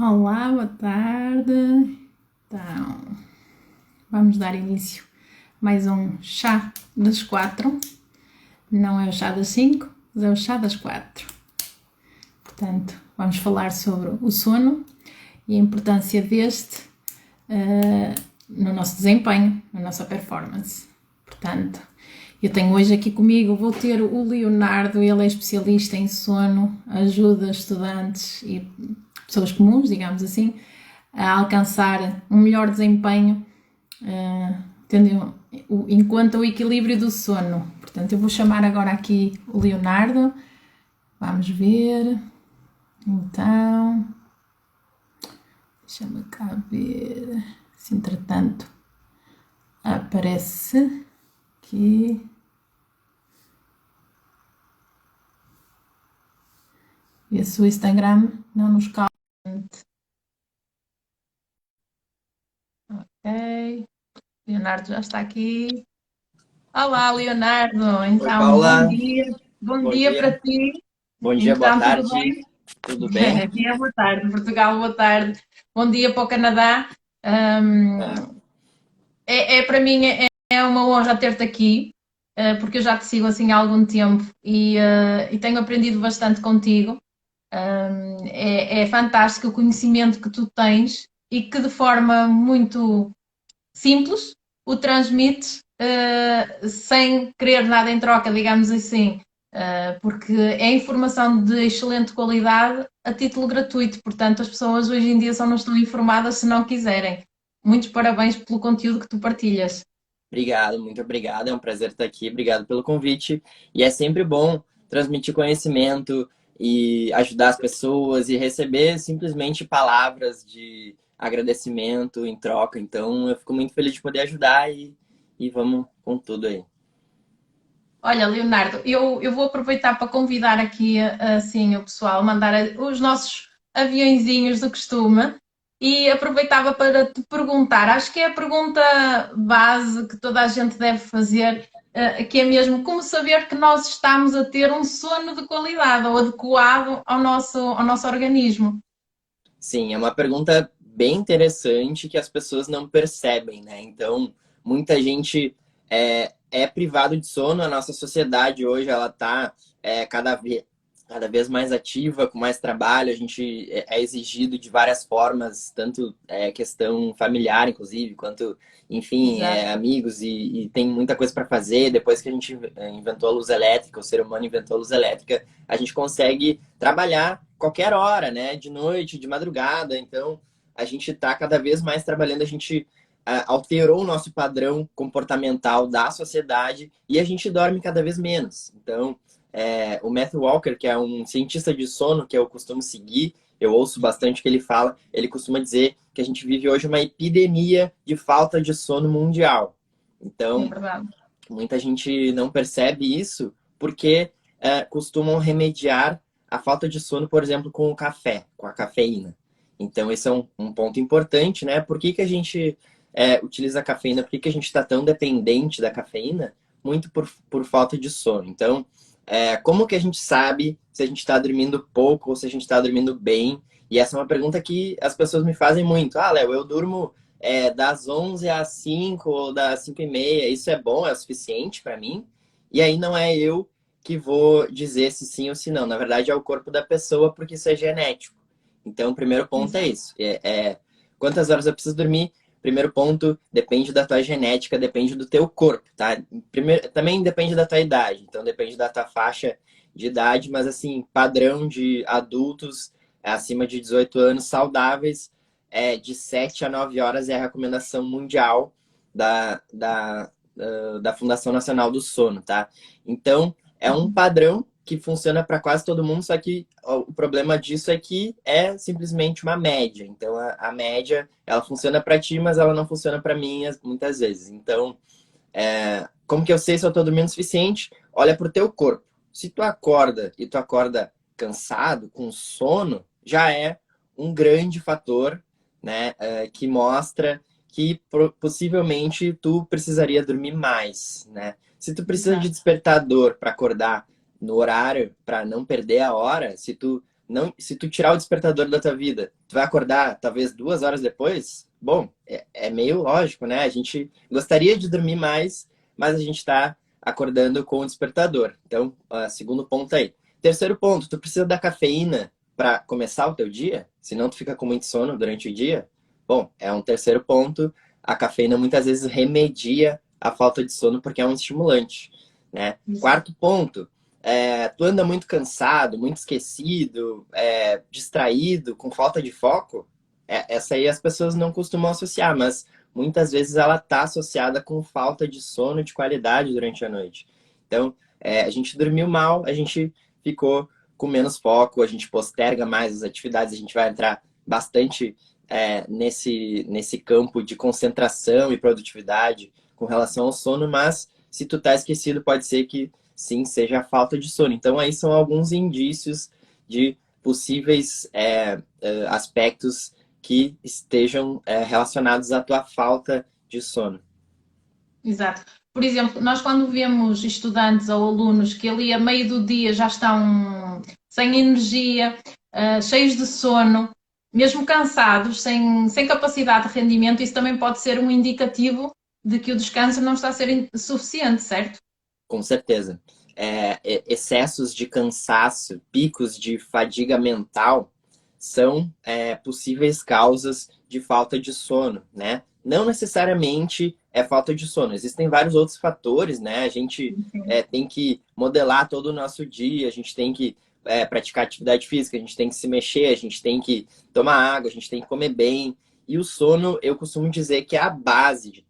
Olá, boa tarde. Então, vamos dar início a mais um chá das 4. Não é o chá das 5, mas é o chá das 4. Portanto, vamos falar sobre o sono e a importância deste no nosso desempenho, na nossa performance. Portanto, eu tenho hoje aqui comigo, vou ter o Leonardo, ele é especialista em sono, ajuda estudantes e pessoas comuns, digamos assim, a alcançar um melhor desempenho, tendo em conta o equilíbrio do sono. Portanto, eu vou chamar agora aqui o Leonardo. Vamos ver. Então, deixa-me cá ver se entretanto aparece aqui. Ver se o Instagram não nos calma. Ok. Leonardo já está aqui. Olá, Leonardo. Oi, Então, bom Paula. dia. Bom Bom dia para dia. ti. Bom dia, boa Então, tudo tarde. bem? Tudo bem? Dia, boa tarde. Portugal, boa tarde. Bom dia para o Canadá. Hum, Ah, para mim é uma honra ter-te aqui, porque eu já te sigo assim há algum tempo e tenho aprendido bastante contigo. É fantástico o conhecimento que tu tens e que de forma muito simples o transmites sem querer nada em troca, digamos assim, porque é informação de excelente qualidade a título gratuito, portanto as pessoas hoje em dia só não estão informadas se não quiserem. Muitos parabéns pelo conteúdo que tu partilhas. obrigado, muito obrigado. É um prazer estar aqui. Obrigado pelo convite. E é sempre bom transmitir conhecimento e ajudar as pessoas e receber simplesmente palavras de agradecimento em troca. Então, eu fico muito feliz de poder ajudar e vamos com tudo aí. Olha, Leonardo, eu vou aproveitar para convidar aqui assim o pessoal, mandar os nossos aviõezinhos do costume e aproveitava para te perguntar, acho que é a pergunta base que toda a gente deve fazer, que é mesmo como saber que nós estamos a ter um sono de qualidade ou adequado ao nosso organismo. Sim, é uma pergunta bem interessante que as pessoas não percebem, né? Então, muita gente é privado de sono. A nossa sociedade hoje ela está cada vez mais ativa, com mais trabalho. A gente é exigido de várias formas, tanto questão familiar, inclusive, quanto, enfim, Exato. amigos e tem muita coisa para fazer. Depois que a gente inventou a luz elétrica, o ser humano inventou a luz elétrica, a gente consegue trabalhar qualquer hora, né? De noite, de madrugada. Então, a gente está cada vez mais trabalhando, a gente alterou o nosso padrão comportamental da sociedade e a gente dorme cada vez menos. Então, o Matthew Walker, que é um cientista de sono que eu costumo seguir, eu ouço bastante o que ele fala, ele costuma dizer que a gente vive hoje uma epidemia de falta de sono mundial. É Então, verdade. muita gente não percebe isso porque costumam remediar a falta de sono, por exemplo, com o café, com a cafeína. Então, esse é um ponto importante, né? Por que que a gente utiliza a cafeína? Por que que a gente está tão dependente da cafeína? Muito por falta de sono. Então, como que a gente sabe se a gente está dormindo pouco ou se a gente está dormindo bem? E essa é uma pergunta que as pessoas me fazem muito. Ah, Léo, eu durmo das 11 às 5 ou das 5 e meia, isso é bom, é o suficiente para mim? E aí não é eu que vou dizer se sim ou se não. Na verdade, é o corpo da pessoa, porque isso é genético. Então, o primeiro ponto é Exato. isso. Quantas horas eu preciso dormir? Primeiro ponto, depende da tua genética, depende do teu corpo, tá? Primeiro, também depende da tua idade. Então, depende da tua faixa de idade, mas assim, padrão de adultos acima de 18 anos saudáveis, de 7 a 9 horas é a recomendação mundial da Fundação Nacional do Sono, tá? Então, é um padrão que funciona para quase todo mundo, só que o problema disso é que é simplesmente uma média. Então, a média, ela funciona para ti, mas ela não funciona para mim muitas vezes. Então, como que eu sei se eu estou dormindo o suficiente? Olha para o teu corpo. Se tu acorda e tu acorda cansado, com sono, já é um grande fator, né, que mostra que possivelmente tu precisaria dormir mais, né? Se tu precisa de Exato. despertador para acordar no horário, para não perder a hora, se tu não, se tu tirar o despertador da tua vida, tu vai acordar talvez 2 horas depois? Bom, é meio lógico, né? A gente gostaria de dormir mais, mas a gente está acordando com o despertador. Então, segundo ponto aí. Terceiro ponto, tu precisa da cafeína para começar o teu dia? Senão tu fica com muito sono durante o dia? Bom, é um terceiro ponto. A cafeína muitas vezes remedia a falta de sono porque é um estimulante, né? Exato. Quarto ponto, tu anda muito cansado, muito esquecido, distraído, com falta de foco. Essa aí as pessoas não costumam associar, mas muitas vezes ela está associada com falta de sono de qualidade durante a noite. Então, a gente dormiu mal, a gente ficou com menos foco, a gente posterga mais as atividades, a gente vai entrar bastante nesse campo de concentração e produtividade com relação ao sono, mas se tu tá esquecido, pode ser que sim, seja a falta de sono. Então, aí são alguns indícios de possíveis aspectos que estejam relacionados à tua falta de sono. Exato. Por exemplo, nós quando vemos estudantes ou alunos que ali a meio do dia já estão sem energia, cheios de sono, mesmo cansados, sem capacidade de rendimento, isso também pode ser um indicativo de que o descanso não está a ser suficiente, certo? Com certeza. Excessos de cansaço, picos de fadiga mental são possíveis causas de falta de sono, né? Não necessariamente é falta de sono. Existem vários outros fatores, né? A gente tem que modelar todo o nosso dia, a gente tem que praticar atividade física, a gente tem que se mexer, a gente tem que tomar água, a gente tem que comer bem. E o sono, eu costumo dizer que é a base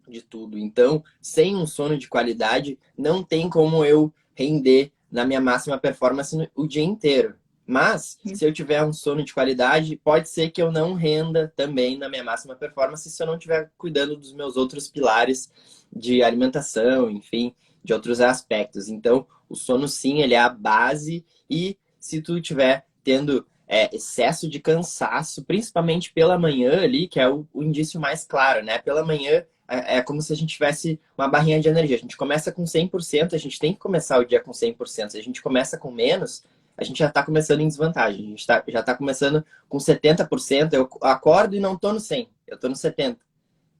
de tudo. Então, sem um sono de qualidade, não tem como eu render na minha máxima performance o dia inteiro. Mas, se eu tiver um sono de qualidade, pode ser que eu não renda também na minha máxima performance se eu não estiver cuidando dos meus outros pilares de alimentação, enfim, de outros aspectos. Então, o sono sim, ele é a base e se tu estiver tendo excesso de cansaço, principalmente pela manhã ali, que é o indício mais claro, né? Pela manhã é como se a gente tivesse uma barrinha de energia. A gente começa com 100%, a gente tem que começar o dia com 100%. Se a gente começa com menos, a gente já está começando em desvantagem. A gente já está começando com 70%. Eu acordo e não estou no 100%, eu estou no 70%.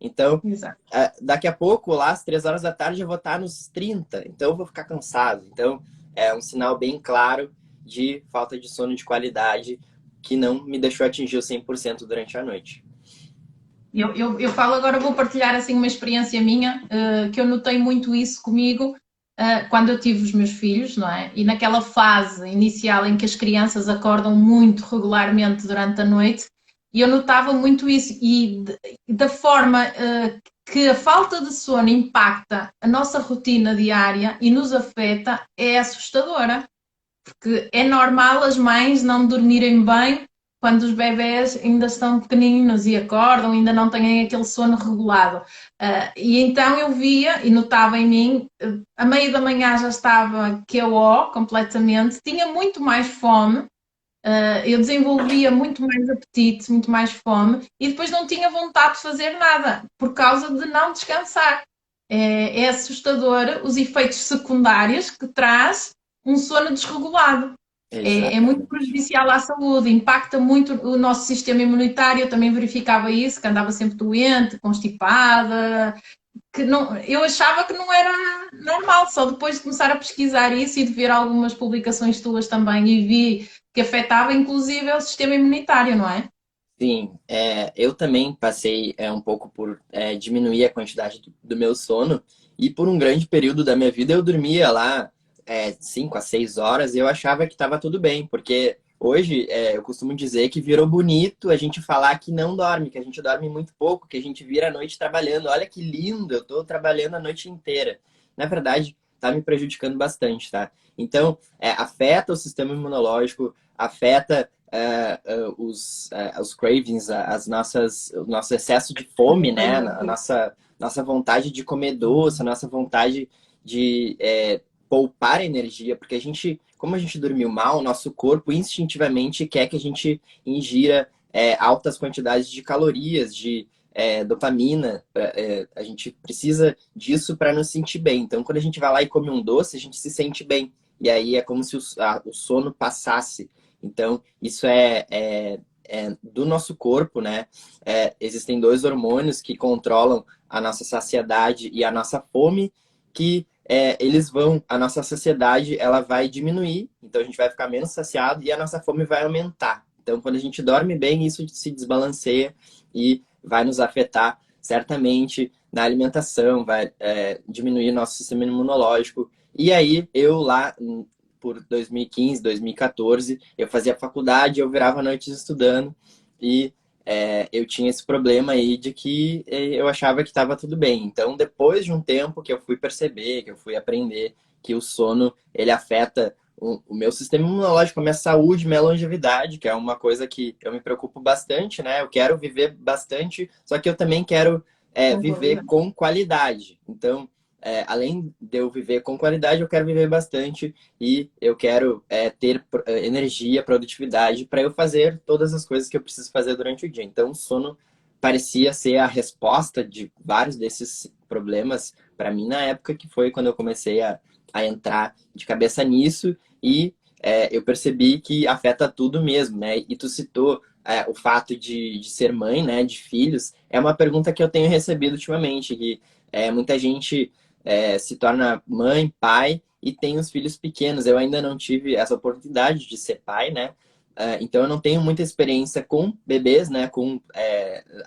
Então, Exato. daqui a pouco, lá às 3 horas da tarde, eu vou estar nos 30%. Então, eu vou ficar cansado. Então, é um sinal bem claro de falta de sono de qualidade que não me deixou atingir o 100% durante a noite. Eu falo agora, vou partilhar assim uma experiência minha, que eu notei muito isso comigo, quando eu tive os meus filhos, não é? E naquela fase inicial em que as crianças acordam muito regularmente durante a noite, e eu notava muito isso. E da forma, que a falta de sono impacta a nossa rotina diária e nos afeta, é assustadora. Porque é normal as mães não dormirem bem quando os bebés ainda estão pequeninos e acordam, ainda não têm aquele sono regulado. E então eu via e notava em mim, a meio da manhã já estava KO completamente, tinha muito mais fome, eu desenvolvia muito mais apetite, muito mais fome, e depois não tinha vontade de fazer nada, por causa de não descansar. É assustador os efeitos secundários que traz um sono desregulado. É muito Exatamente. prejudicial à saúde, impacta muito o nosso sistema imunitário. Eu também verificava isso, que andava sempre doente, constipada, que não, eu achava que não era normal, só depois de começar a pesquisar isso e de ver algumas publicações tuas também e vi que afetava inclusive o sistema imunitário, não é? Sim, eu também passei um pouco por diminuir a quantidade do meu sono e por um grande período da minha vida eu dormia lá 5 a 6 horas e eu achava que estava tudo bem, porque hoje eu costumo dizer que virou bonito a gente falar que não dorme, que a gente dorme muito pouco, que a gente vira a noite trabalhando. Olha que lindo, eu estou trabalhando a noite inteira. Na verdade, está me prejudicando bastante, tá? Então, afeta o sistema imunológico, afeta os cravings, o nosso excesso de fome, né? A nossa vontade de comer doce, a nossa vontade de poupar energia, porque como a gente dormiu mal, o nosso corpo instintivamente quer que a gente ingira altas quantidades de calorias, de dopamina. A gente precisa disso para nos sentir bem. Então, quando a gente vai lá e come um doce, a gente se sente bem. E aí é como se o sono passasse. Então, isso é do nosso corpo, né? Existem dois hormônios que controlam a nossa saciedade e a nossa fome, que a nossa saciedade, ela vai diminuir, então a gente vai ficar menos saciado e a nossa fome vai aumentar. Então, quando a gente dorme bem, isso se desbalanceia e vai nos afetar certamente na alimentação, vai diminuir nosso sistema imunológico. E aí, eu lá por 2015, 2014, eu fazia faculdade, eu virava noites estudando e eu tinha esse problema aí de que eu achava que estava tudo bem. Então, depois de um tempo que eu fui perceber, que eu fui aprender que o sono, ele afeta o meu sistema imunológico, a minha saúde, minha longevidade, que é uma coisa que eu me preocupo bastante, né? Eu quero viver bastante, só que eu também quero Com viver qualidade. com qualidade. Então, além de eu viver com qualidade, eu quero viver bastante e eu quero ter energia, produtividade para eu fazer todas as coisas que eu preciso fazer durante o dia. Então, o sono parecia ser a resposta de vários desses problemas para mim na época que foi quando eu comecei a entrar de cabeça nisso e eu percebi que afeta tudo mesmo, né? E tu citou o fato de ser mãe, né, de filhos, é uma pergunta que eu tenho recebido ultimamente, que muita gente se torna mãe, pai e tem os filhos pequenos. Eu ainda não tive essa oportunidade de ser pai, né? Então eu não tenho muita experiência com bebês, né? Com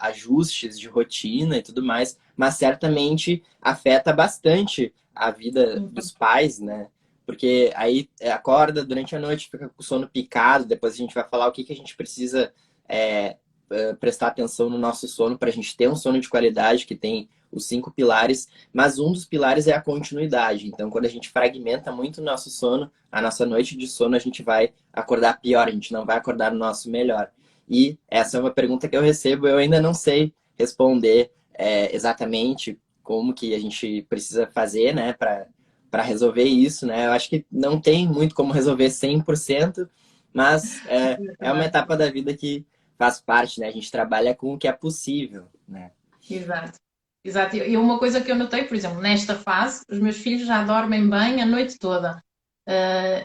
ajustes de rotina e tudo mais, mas certamente afeta bastante a vida dos pais, né? Porque aí acorda durante a noite, fica com o sono picado, depois a gente vai falar o que a gente precisa é, prestar atenção no nosso sono para a gente ter um sono de qualidade que tem os 5 pilares, mas um dos pilares é a continuidade. Então, quando a gente fragmenta muito o nosso sono, a nossa noite de sono, a gente vai acordar pior, a gente não vai acordar no nosso melhor. E essa é uma pergunta que eu recebo, eu ainda não sei responder exatamente como que a gente precisa fazer, né, para resolver isso, né? Eu acho que não tem muito como resolver 100%, mas é uma etapa da vida que faz parte, né? A gente trabalha com o que é possível, né? Exato. Exato. E uma coisa que eu notei, por exemplo, nesta fase, os meus filhos já dormem bem a noite toda.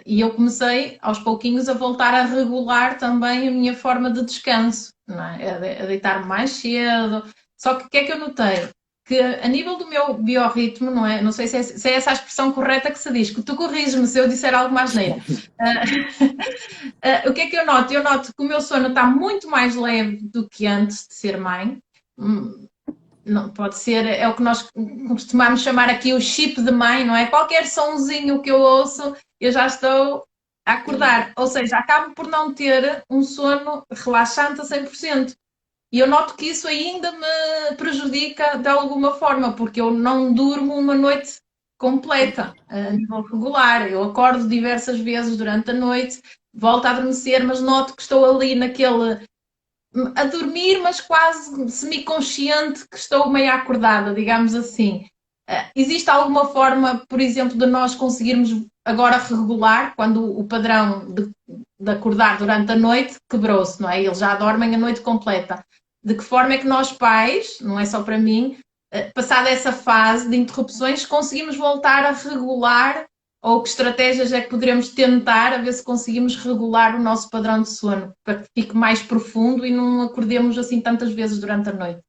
E eu comecei aos pouquinhos a voltar a regular também a minha forma de descanso, não é? A deitar mais cedo. Só que o que é que eu notei? Que a nível do meu biorritmo, não é? Não sei se é essa a expressão correta que se diz, que tu corriges-me se eu disser algo mais neira. O que é que eu noto? Eu noto que o meu sono está muito mais leve do que antes de ser mãe. Não, pode ser, é o que nós costumamos chamar aqui o chip de mãe, não é? Qualquer sonzinho que eu ouço, eu já estou a Sim, acordar. Ou seja, acabo por não ter um sono relaxante a 100%. E eu noto que isso ainda me prejudica de alguma forma, porque eu não durmo uma noite completa, a nível regular. Eu acordo diversas vezes durante a noite, volto a adormecer, mas noto que estou ali naquele a dormir, mas quase semi-consciente que estou meio acordada, digamos assim. Existe alguma forma, por exemplo, de nós conseguirmos agora regular quando o padrão de acordar durante a noite quebrou-se, não é? Eles já dormem a noite completa. De que forma é que nós pais, não é só para mim, passada essa fase de interrupções, conseguimos voltar a regular ou que estratégias é que poderemos tentar a ver se conseguimos regular o nosso padrão de sono para que fique mais profundo e não acordemos assim tantas vezes durante a noite?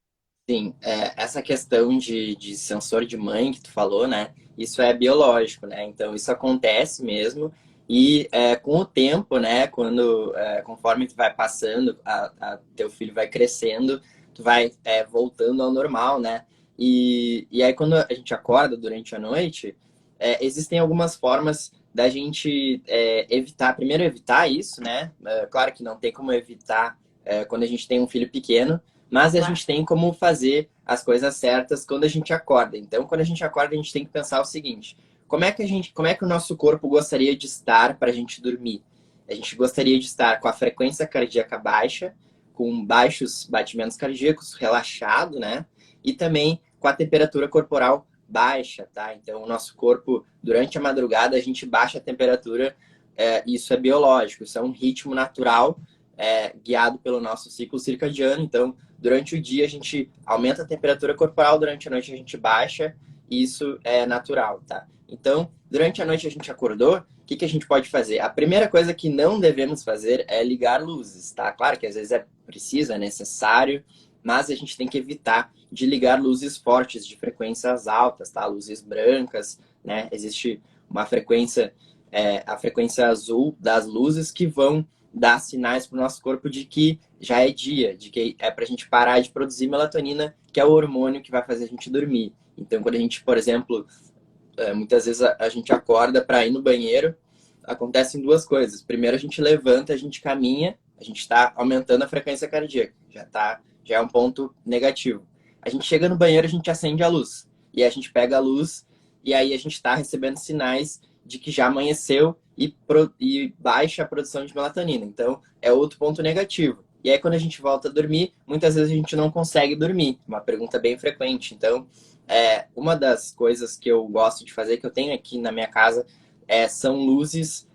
sim. Essa questão de sensor de mãe que tu falou, né? Isso é biológico, né? Então isso acontece mesmo e com o tempo, né? Conforme tu vai passando, teu filho vai crescendo, tu vai voltando ao normal, né? E aí quando a gente acorda durante a noite, existem algumas formas da gente evitar, primeiro evitar isso, né? Claro que não tem como evitar quando a gente tem um filho pequeno, mas a Claro. gente tem como fazer as coisas certas quando a gente acorda. Então, quando a gente acorda, a gente tem que pensar o seguinte: como é que o nosso corpo gostaria de estar para a gente dormir? A gente gostaria de estar com a frequência cardíaca baixa, com baixos batimentos cardíacos, relaxado, né? E também com a temperatura corporal baixa, tá? Então, o nosso corpo, durante a madrugada, a gente baixa a temperatura, isso é biológico, isso é um ritmo natural, guiado pelo nosso ciclo circadiano. Então, durante o dia, a gente aumenta a temperatura corporal, durante a noite, a gente baixa, e isso é natural, tá? Então, durante a noite, a gente acordou, que a gente pode fazer? A primeira coisa que não devemos fazer é ligar luzes, tá? Claro que às vezes é preciso, é necessário, mas a gente tem que evitar de ligar luzes fortes, de frequências altas, tá? Luzes brancas, né? Existe uma frequência, a frequência azul das luzes que vão dar sinais para o nosso corpo de que já é dia, de que é para a gente parar de produzir melatonina, que é o hormônio que vai fazer a gente dormir. Então, quando a gente, por exemplo, muitas vezes a gente acorda para ir no banheiro, acontecem duas coisas. Primeiro, a gente levanta, a gente caminha, a gente está aumentando a frequência cardíaca, já é um ponto negativo. A gente chega no banheiro, a gente acende a luz, e a gente pega a luz, e aí a gente está recebendo sinais de que já amanheceu e baixa a produção de melatonina. Então, é outro ponto negativo. E aí, quando a gente volta a dormir, muitas vezes a gente não consegue dormir. Uma pergunta bem frequente. Então, uma das coisas que eu gosto de fazer, que eu tenho aqui na minha casa, são luzes,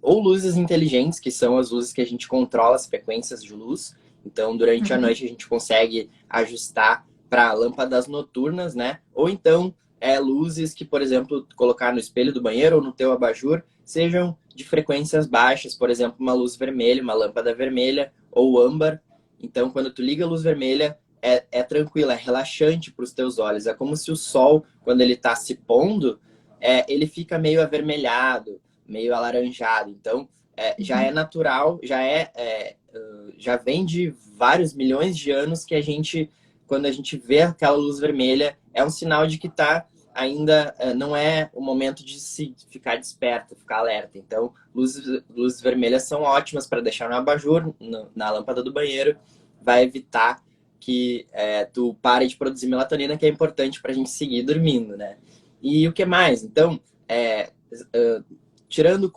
ou luzes inteligentes, que são as luzes que a gente controla as frequências de luz. Então, durante a noite, a gente consegue ajustar para lâmpadas noturnas, né? Ou então, luzes que, por exemplo, colocar no espelho do banheiro ou no teu abajur, sejam de frequências baixas, por exemplo, uma luz vermelha, uma lâmpada vermelha ou âmbar. Então, quando tu liga a luz vermelha, é tranquilo, é relaxante para os teus olhos. É como se o sol, quando ele está se pondo, ele fica meio avermelhado, meio alaranjado. Então, já é natural, já vem de vários milhões de anos que a gente, quando a gente vê aquela luz vermelha, é um sinal de que está ainda não é o momento de se ficar desperto, ficar alerta. Então, luzes vermelhas são ótimas para deixar no abajur, na lâmpada do banheiro, vai evitar que tu pare de produzir melatonina, que é importante para a gente seguir dormindo, né? E o que mais? Então, tirando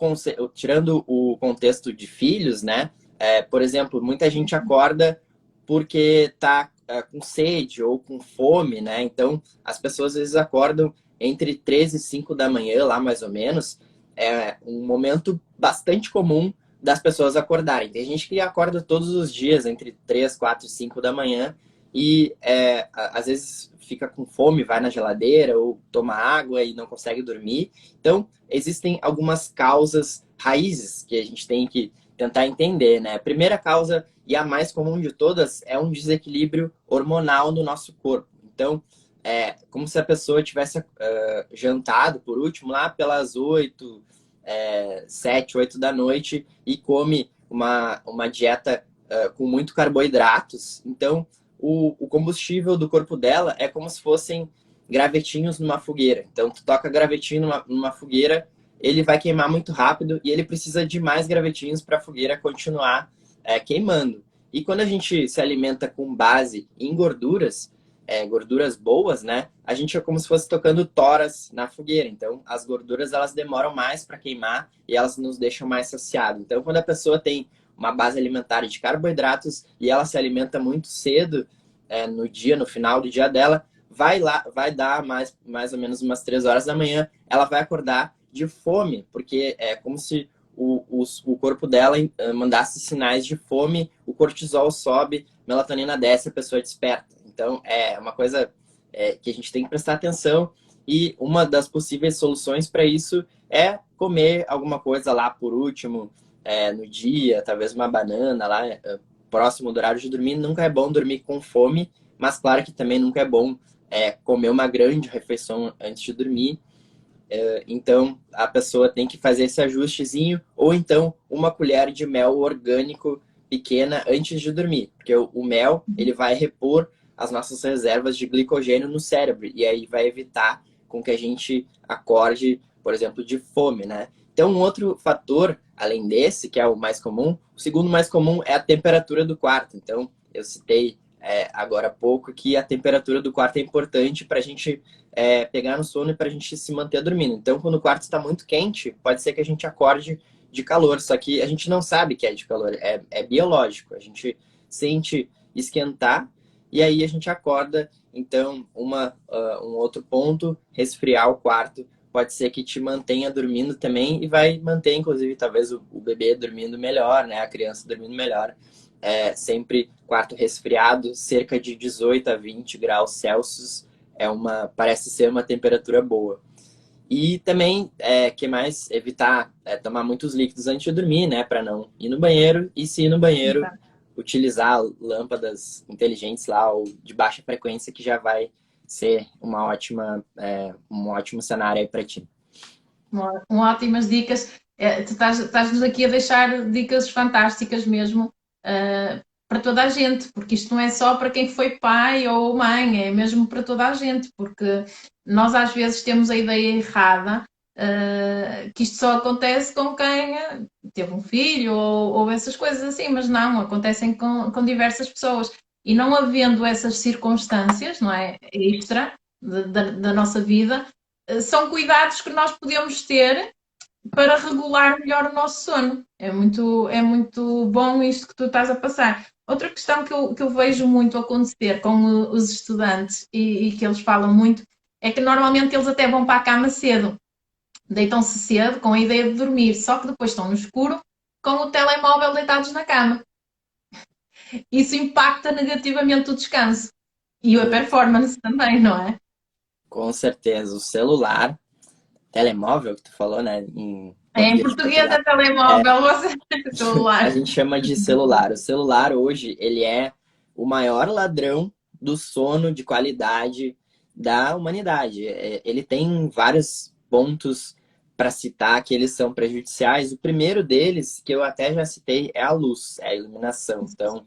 o contexto de filhos, né? Por exemplo, muita gente acorda porque tá com sede ou com fome, né? Então, as pessoas às vezes acordam entre 3 e 5 da manhã, lá mais ou menos. É um momento bastante comum das pessoas acordarem. Tem gente que acorda todos os dias entre 3, 4 e 5 da manhã e às vezes fica com fome, vai na geladeira ou toma água e não consegue dormir. Então, existem algumas causas raízes que a gente tem que tentar entender, né? A primeira causa, e a mais comum de todas, é um desequilíbrio hormonal no nosso corpo. Então, como se a pessoa tivesse jantado, por último, lá pelas 8, 7, 8 da noite e come uma dieta com muito carboidratos. Então, o combustível do corpo dela é como se fossem gravetinhos numa fogueira. Então, tu toca gravetinho numa fogueira, ele vai queimar muito rápido e ele precisa de mais gravetinhos para a fogueira continuar queimando. E quando a gente se alimenta com base em gorduras, gorduras boas, né? A gente é como se fosse tocando toras na fogueira. Então, as gorduras elas demoram mais para queimar e elas nos deixam mais saciados. Então, quando a pessoa tem uma base alimentar de carboidratos e ela se alimenta muito cedo no final do dia dela, vai dar mais ou menos umas 3 horas da manhã, ela vai acordar de fome, porque é como se o corpo dela mandasse sinais de fome, o cortisol sobe, melatonina desce, a pessoa desperta. Então, é uma coisa que a gente tem que prestar atenção e uma das possíveis soluções para isso é comer alguma coisa lá por último, no dia, talvez uma banana lá, próximo do horário de dormir. Nunca é bom dormir com fome, mas claro que também nunca é bom comer uma grande refeição antes de dormir. Então, a pessoa tem que fazer esse ajustezinho, ou então uma colher de mel orgânico pequena antes de dormir, porque o mel ele vai repor as nossas reservas de glicogênio no cérebro, e aí vai evitar com que a gente acorde, por exemplo, de fome, né? Então, um outro fator, além desse, que é o mais comum, o segundo mais comum é a temperatura do quarto. Então, eu citei agora há pouco que a temperatura do quarto é importante para a gente pegar no sono e para a gente se manter dormindo. Então, quando o quarto está muito quente, pode ser que a gente acorde de calor, só que a gente não sabe que é de calor, é biológico. A gente sente esquentar e aí a gente acorda. Então, um outro ponto, resfriar o quarto, pode ser que te mantenha dormindo também e vai manter, inclusive, talvez o bebê dormindo melhor, né? A criança dormindo melhor. Sempre quarto resfriado, cerca de 18 a 20 graus Celsius, parece ser uma temperatura boa. E também, que mais? Evitar tomar muitos líquidos antes de dormir, né? Para não ir no banheiro. E se ir no banheiro, Exato. utilizar lâmpadas inteligentes lá ou de baixa frequência, que já vai ser um ótimo cenário aí para ti. Ótimas dicas. Tu estás-nos aqui a deixar dicas fantásticas mesmo, para toda a gente, porque isto não é só para quem foi pai ou mãe, é mesmo para toda a gente, porque nós às vezes temos a ideia errada, que isto só acontece com quem teve um filho ou essas coisas assim, mas não, acontecem com diversas pessoas. E não havendo essas circunstâncias, não é, extra da nossa vida, são cuidados que nós podemos ter para regular melhor o nosso sono. É muito bom isto que tu estás a passar. Outra questão que eu vejo muito acontecer com os estudantes e que eles falam muito é que normalmente eles até vão para a cama cedo, deitam-se cedo com a ideia de dormir, só que depois estão no escuro com o telemóvel deitados na cama. Isso impacta negativamente o descanso e a Hum, performance também, não é? com certeza. O celular, telemóvel que tu falou, né? Em Em português de português Portugal. é telemóvel, você A celular. gente chama de celular. O celular hoje, ele é o maior ladrão do sono de qualidade da humanidade. Ele tem vários pontos para citar que eles são prejudiciais. O primeiro deles, que eu até já citei, é a luz, é a iluminação. Então,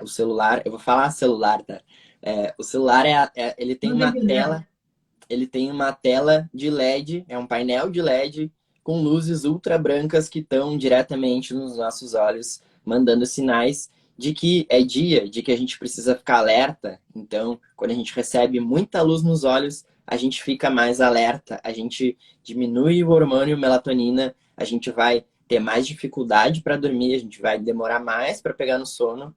o celular, eu vou falar celular, tá? O celular ele tem Não tem uma problema. tela de LED, é um painel de LED com luzes ultra brancas que estão diretamente nos nossos olhos, mandando sinais de que é dia, de que a gente precisa ficar alerta. Então, quando a gente recebe muita luz nos olhos, a gente fica mais alerta, a gente diminui o hormônio melatonina, a gente vai ter mais dificuldade para dormir, a gente vai demorar mais para pegar no sono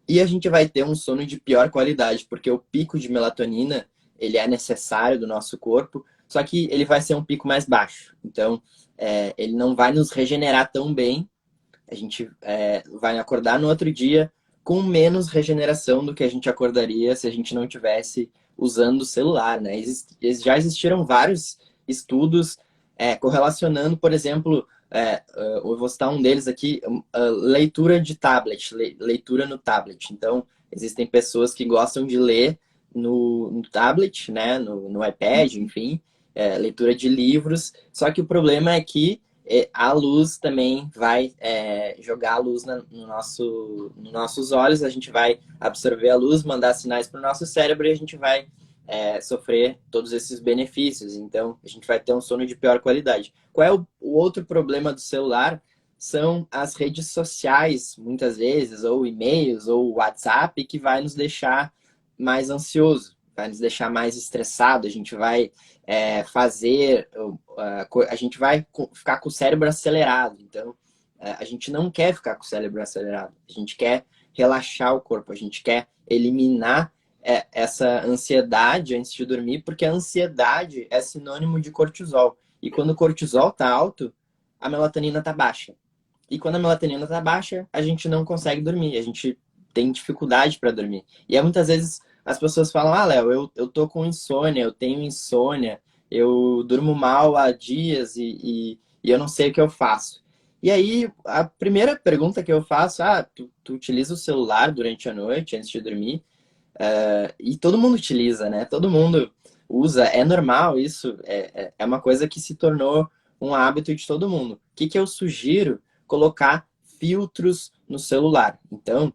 e a gente vai ter um sono de pior qualidade, porque o pico de melatonina, ele é necessário do nosso corpo, só que ele vai ser um pico mais baixo. Então, ele não vai nos regenerar tão bem. A gente vai acordar no outro dia com menos regeneração do que a gente acordaria se a gente não tivesse usando o celular, né? Já existiram vários estudos correlacionando, por exemplo, eu vou citar um deles aqui, leitura de tablet, leitura no tablet. Então, existem pessoas que gostam de ler no tablet, né, no iPad, enfim, leitura de livros. Só que o problema é que a luz também vai jogar a luz nos nossos olhos, a gente vai absorver a luz, mandar sinais para o nosso cérebro e a gente vai sofrer todos esses benefícios. Então, a gente vai ter um sono de pior qualidade. Qual é o outro problema do celular? São as redes sociais, muitas vezes, ou e-mails, ou WhatsApp, que vai nos deixar mais ansioso, vai nos deixar mais estressado, a gente vai a gente vai ficar com o cérebro acelerado. Então, a gente não quer ficar com o cérebro acelerado, a gente quer relaxar o corpo, a gente quer eliminar essa ansiedade antes de dormir, porque a ansiedade é sinônimo de cortisol. E quando o cortisol está alto, a melatonina está baixa. E quando a melatonina está baixa, a gente não consegue dormir, a gente tem dificuldade para dormir. E aí, muitas vezes as pessoas falam: Ah, Léo, eu tô com insônia, eu tenho insônia, eu durmo mal há dias e eu não sei o que eu faço. E aí, a primeira pergunta que eu faço: tu utiliza o celular durante a noite, antes de dormir? E todo mundo utiliza, né? Todo mundo usa, é normal isso, é uma coisa que se tornou um hábito de todo mundo. O que eu sugiro? Colocar filtros no celular. Então,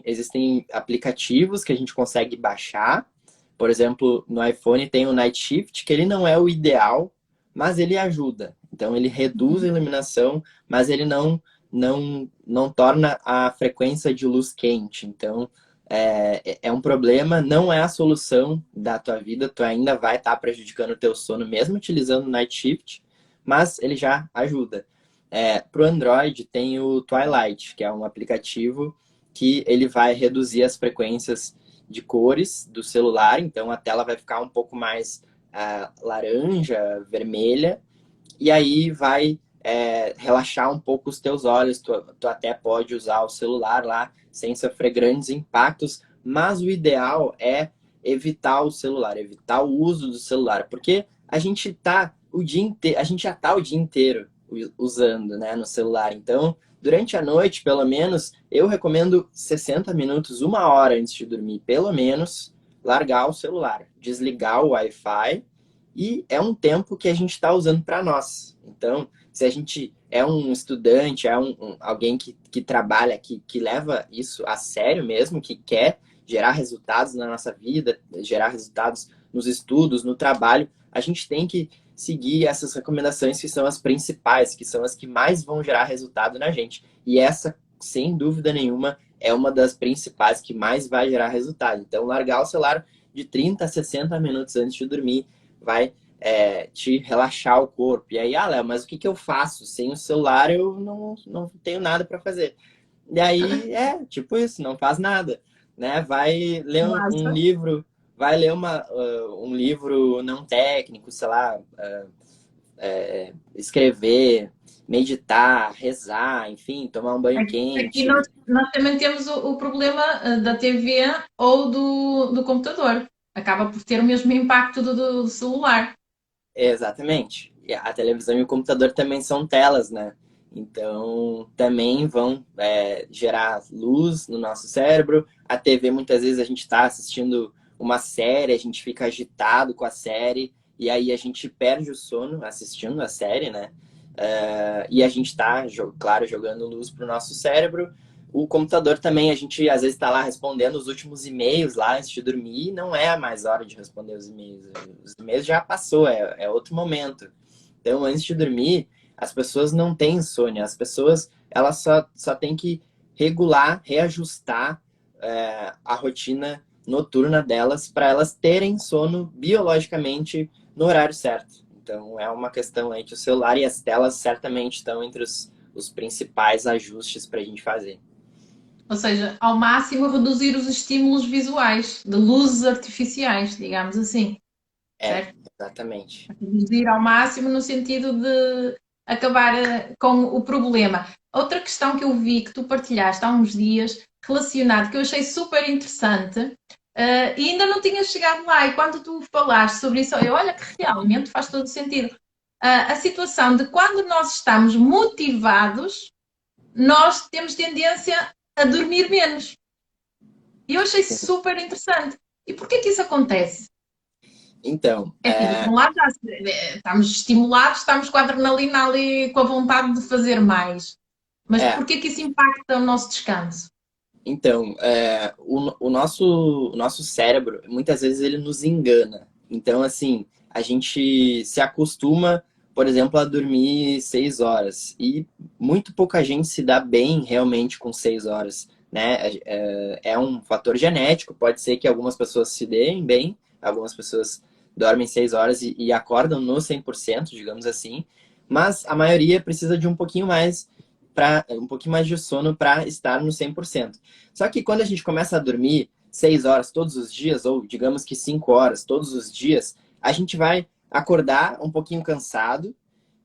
existem aplicativos que a gente consegue baixar. Por exemplo, no iPhone tem o Night Shift, que ele não é o ideal, mas ele ajuda. Então, ele reduz a iluminação, mas ele não torna a frequência de luz quente. Então, é um problema, não é a solução da tua vida, tu ainda vai estar prejudicando o teu sono, mesmo utilizando o Night Shift, mas ele já ajuda. Para o Android tem o Twilight, que é um aplicativo que ele vai reduzir as frequências de cores do celular, então a tela vai ficar um pouco mais laranja, vermelha, e aí vai relaxar um pouco os teus olhos. Tu até pode usar o celular lá sem sofrer grandes impactos, mas o ideal é evitar o celular, evitar o uso do celular, porque a gente tá o dia inteiro, a gente já tá o dia inteiro usando, né, no celular. Então, durante a noite, pelo menos, eu recomendo 60 minutos, 1 hora antes de dormir, pelo menos, largar o celular, desligar o Wi-Fi, e é um tempo que a gente está usando para nós. Então, se a gente é um estudante, é alguém que trabalha, que leva isso a sério mesmo, que quer gerar resultados na nossa vida, gerar resultados nos estudos, no trabalho, a gente tem que seguir essas recomendações que são as principais, que são as que mais vão gerar resultado na gente. E essa, sem dúvida nenhuma, é uma das principais que mais vai gerar resultado. Então, largar o celular de 30 a 60 minutos antes de dormir vai te relaxar o corpo. E aí, Léo, mas o que eu faço? Sem o celular eu não tenho nada para fazer. E aí, tipo isso, não faz nada, né? Vai ler um Massa. livro, vai ler um livro não técnico, sei lá, escrever, meditar, rezar, enfim, tomar um banho Aqui quente. nós também temos o problema da TV ou do computador. Acaba por ter o mesmo impacto do celular. Exatamente. E a televisão e o computador também são telas, né? Então, também vão gerar luz no nosso cérebro. A TV, muitas vezes, a gente está assistindo uma série, a gente fica agitado com a série, e aí a gente perde o sono assistindo a série, né? E a gente está, claro, jogando luz para o nosso cérebro. O computador também, a gente às vezes está lá respondendo os últimos e-mails lá antes de dormir, e não é mais hora de responder os e-mails. Os e-mails já passou, é outro momento. Então, antes de dormir, as pessoas não têm insônia, as pessoas elas só têm que regular, reajustar a rotina noturna delas para elas terem sono biologicamente no horário certo. Então, é uma questão aí que o celular e as telas certamente estão entre os principais ajustes para a gente fazer. Ou seja, ao máximo reduzir os estímulos visuais, de luzes artificiais, digamos assim, É, certo? exatamente. Reduzir ao máximo no sentido de acabar com o problema. Outra questão que eu vi que tu partilhaste há uns dias, relacionado, que eu achei super interessante, e ainda não tinha chegado lá, e quando tu falaste sobre isso, eu olha que realmente faz todo sentido. A situação de quando nós estamos motivados, nós temos tendência a dormir menos. E eu achei Sim. super interessante. E porquê que isso acontece? Então, É assim, por um lado estamos estimulados, estamos com a adrenalina ali, com a vontade de fazer mais. Mas é, porquê que isso impacta o nosso descanso? Então, o nosso cérebro, muitas vezes, ele nos engana. Então, assim, a gente se acostuma, por exemplo, a dormir 6 horas. E muito pouca gente se dá bem realmente com 6 horas, né? É um fator genético, pode ser que algumas pessoas se deem bem, algumas pessoas dormem 6 horas e acordam no 100%, digamos assim. Mas a maioria precisa de um pouquinho mais de sono para estar no 100%. Só que quando a gente começa a dormir 6 horas todos os dias, ou digamos que 5 horas todos os dias, a gente vai acordar um pouquinho cansado.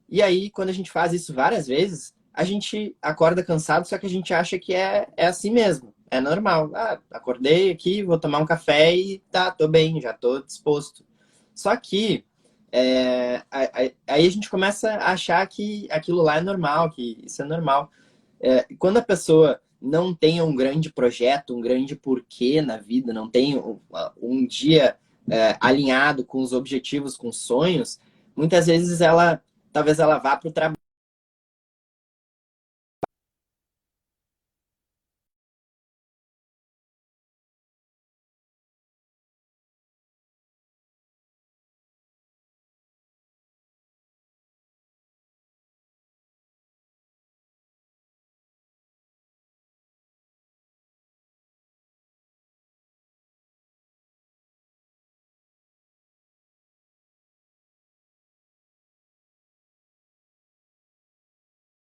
E aí, quando a gente faz isso várias vezes, a gente acorda cansado, só que a gente acha que é assim mesmo. É normal. Ah, acordei aqui, vou tomar um café e tá, tô bem, já tô disposto. Só que aí a gente começa a achar que aquilo lá é normal, que isso é normal. Quando a pessoa não tem um grande projeto, um grande porquê na vida, não tem um dia alinhado com os objetivos, com os sonhos, muitas vezes talvez ela vá para o trabalho.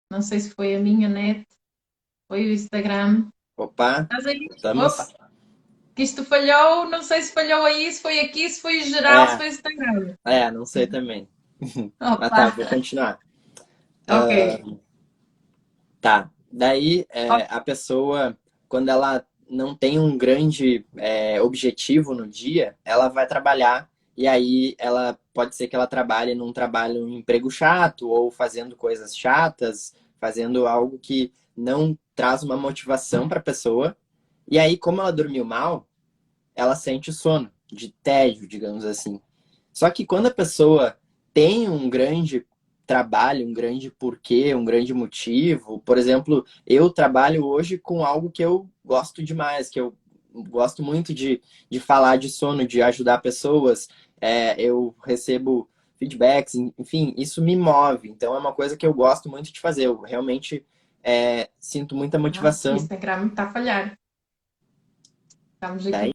Não sei se foi a minha net, foi o Instagram. Opa, Estás aí? Opa, estamos. que isto falhou, não sei se falhou aí, se foi aqui, se foi geral, se É, foi Instagram. não sei também. Mas Opa, tá, vou continuar. ok. Tá. Daí, Ok. a pessoa, quando ela não tem um grande objetivo no dia, ela vai trabalhar E aí ela pode ser que ela trabalhe num trabalho, um emprego chato, ou fazendo coisas chatas, fazendo algo que não traz uma motivação para a pessoa. E aí, como ela dormiu mal, ela sente sono, de tédio, digamos assim. Só que quando a pessoa tem um grande trabalho, um grande porquê, um grande motivo, por exemplo, eu trabalho hoje com algo que eu gosto demais, que eu gosto muito de falar de sono, de ajudar pessoas, eu recebo feedbacks, enfim, isso me move. Então é uma coisa que eu gosto muito de fazer. Eu realmente sinto muita Ah, o motivação. Instagram está a falhar. Estamos aqui. Daí,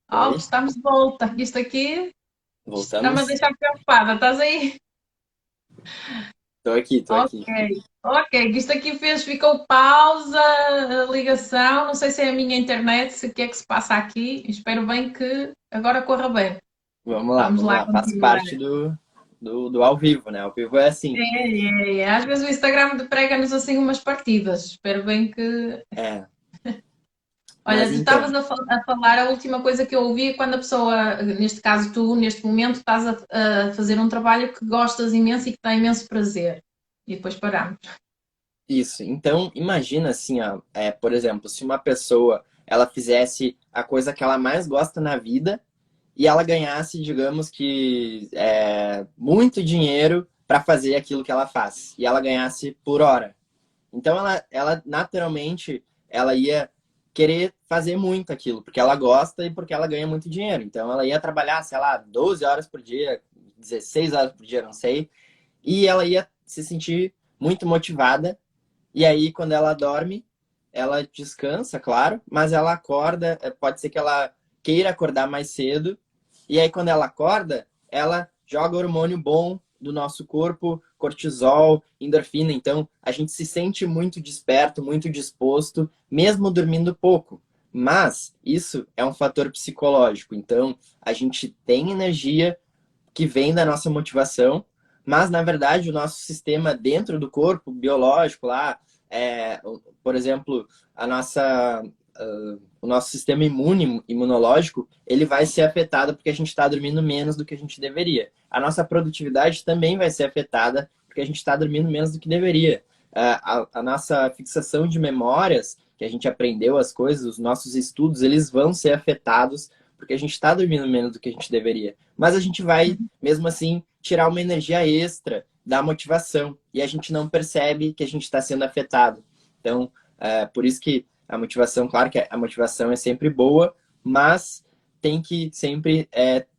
Alto, oi, estamos de volta. Isto está-me a voltamos. deixar preocupada. Estás aí? Tô aqui, tô Ok. aqui. Ok, isto aqui ficou pausa a ligação. Não sei se é a minha internet, se o que é que se passa aqui. Espero bem que agora corra bem. Vamos Vamos lá lá. Faz continuar. parte do ao vivo, né? Ao vivo é assim. Às vezes o Instagram prega-nos assim umas partidas. Espero bem que. É. Olha, Mas tu estavas então, a falar, a última coisa que eu ouvi é quando a pessoa, neste caso tu, neste momento, estás a fazer um trabalho que gostas imenso e que dá imenso prazer. E depois paramos. isso. Então, imagina assim, ó, por exemplo, se uma pessoa ela fizesse a coisa que ela mais gosta na vida e ela ganhasse, digamos que, muito dinheiro para fazer aquilo que ela faz. E ela ganhasse por hora. Então ela naturalmente ela ia querer fazer muito aquilo, porque ela gosta e porque ela ganha muito dinheiro. Então ela ia trabalhar, sei lá, 12 horas por dia, 16 horas por dia, não sei, e ela ia se sentir muito motivada. E aí quando ela dorme, ela descansa, claro, mas ela acorda, pode ser que ela queira acordar mais cedo. E aí quando ela acorda, ela joga hormônio bom do nosso corpo, cortisol, endorfina. Então, a gente se sente muito desperto, muito disposto, mesmo dormindo pouco. Mas isso é um fator psicológico. Então, a gente tem energia que vem da nossa motivação, mas na verdade o nosso sistema dentro do corpo biológico lá, por exemplo, o nosso sistema imunológico, ele vai ser afetado porque a gente está dormindo menos do que a gente deveria. A nossa produtividade também vai ser afetada porque a gente está dormindo menos do que deveria. A nossa fixação de memórias, que a gente aprendeu as coisas, os nossos estudos, eles vão ser afetados porque a gente está dormindo menos do que a gente deveria. Mas a gente vai, mesmo assim, tirar uma energia extra da motivação e a gente não percebe que a gente está sendo afetado. Então, por isso que a motivação, claro que a motivação é sempre boa, mas tem que sempre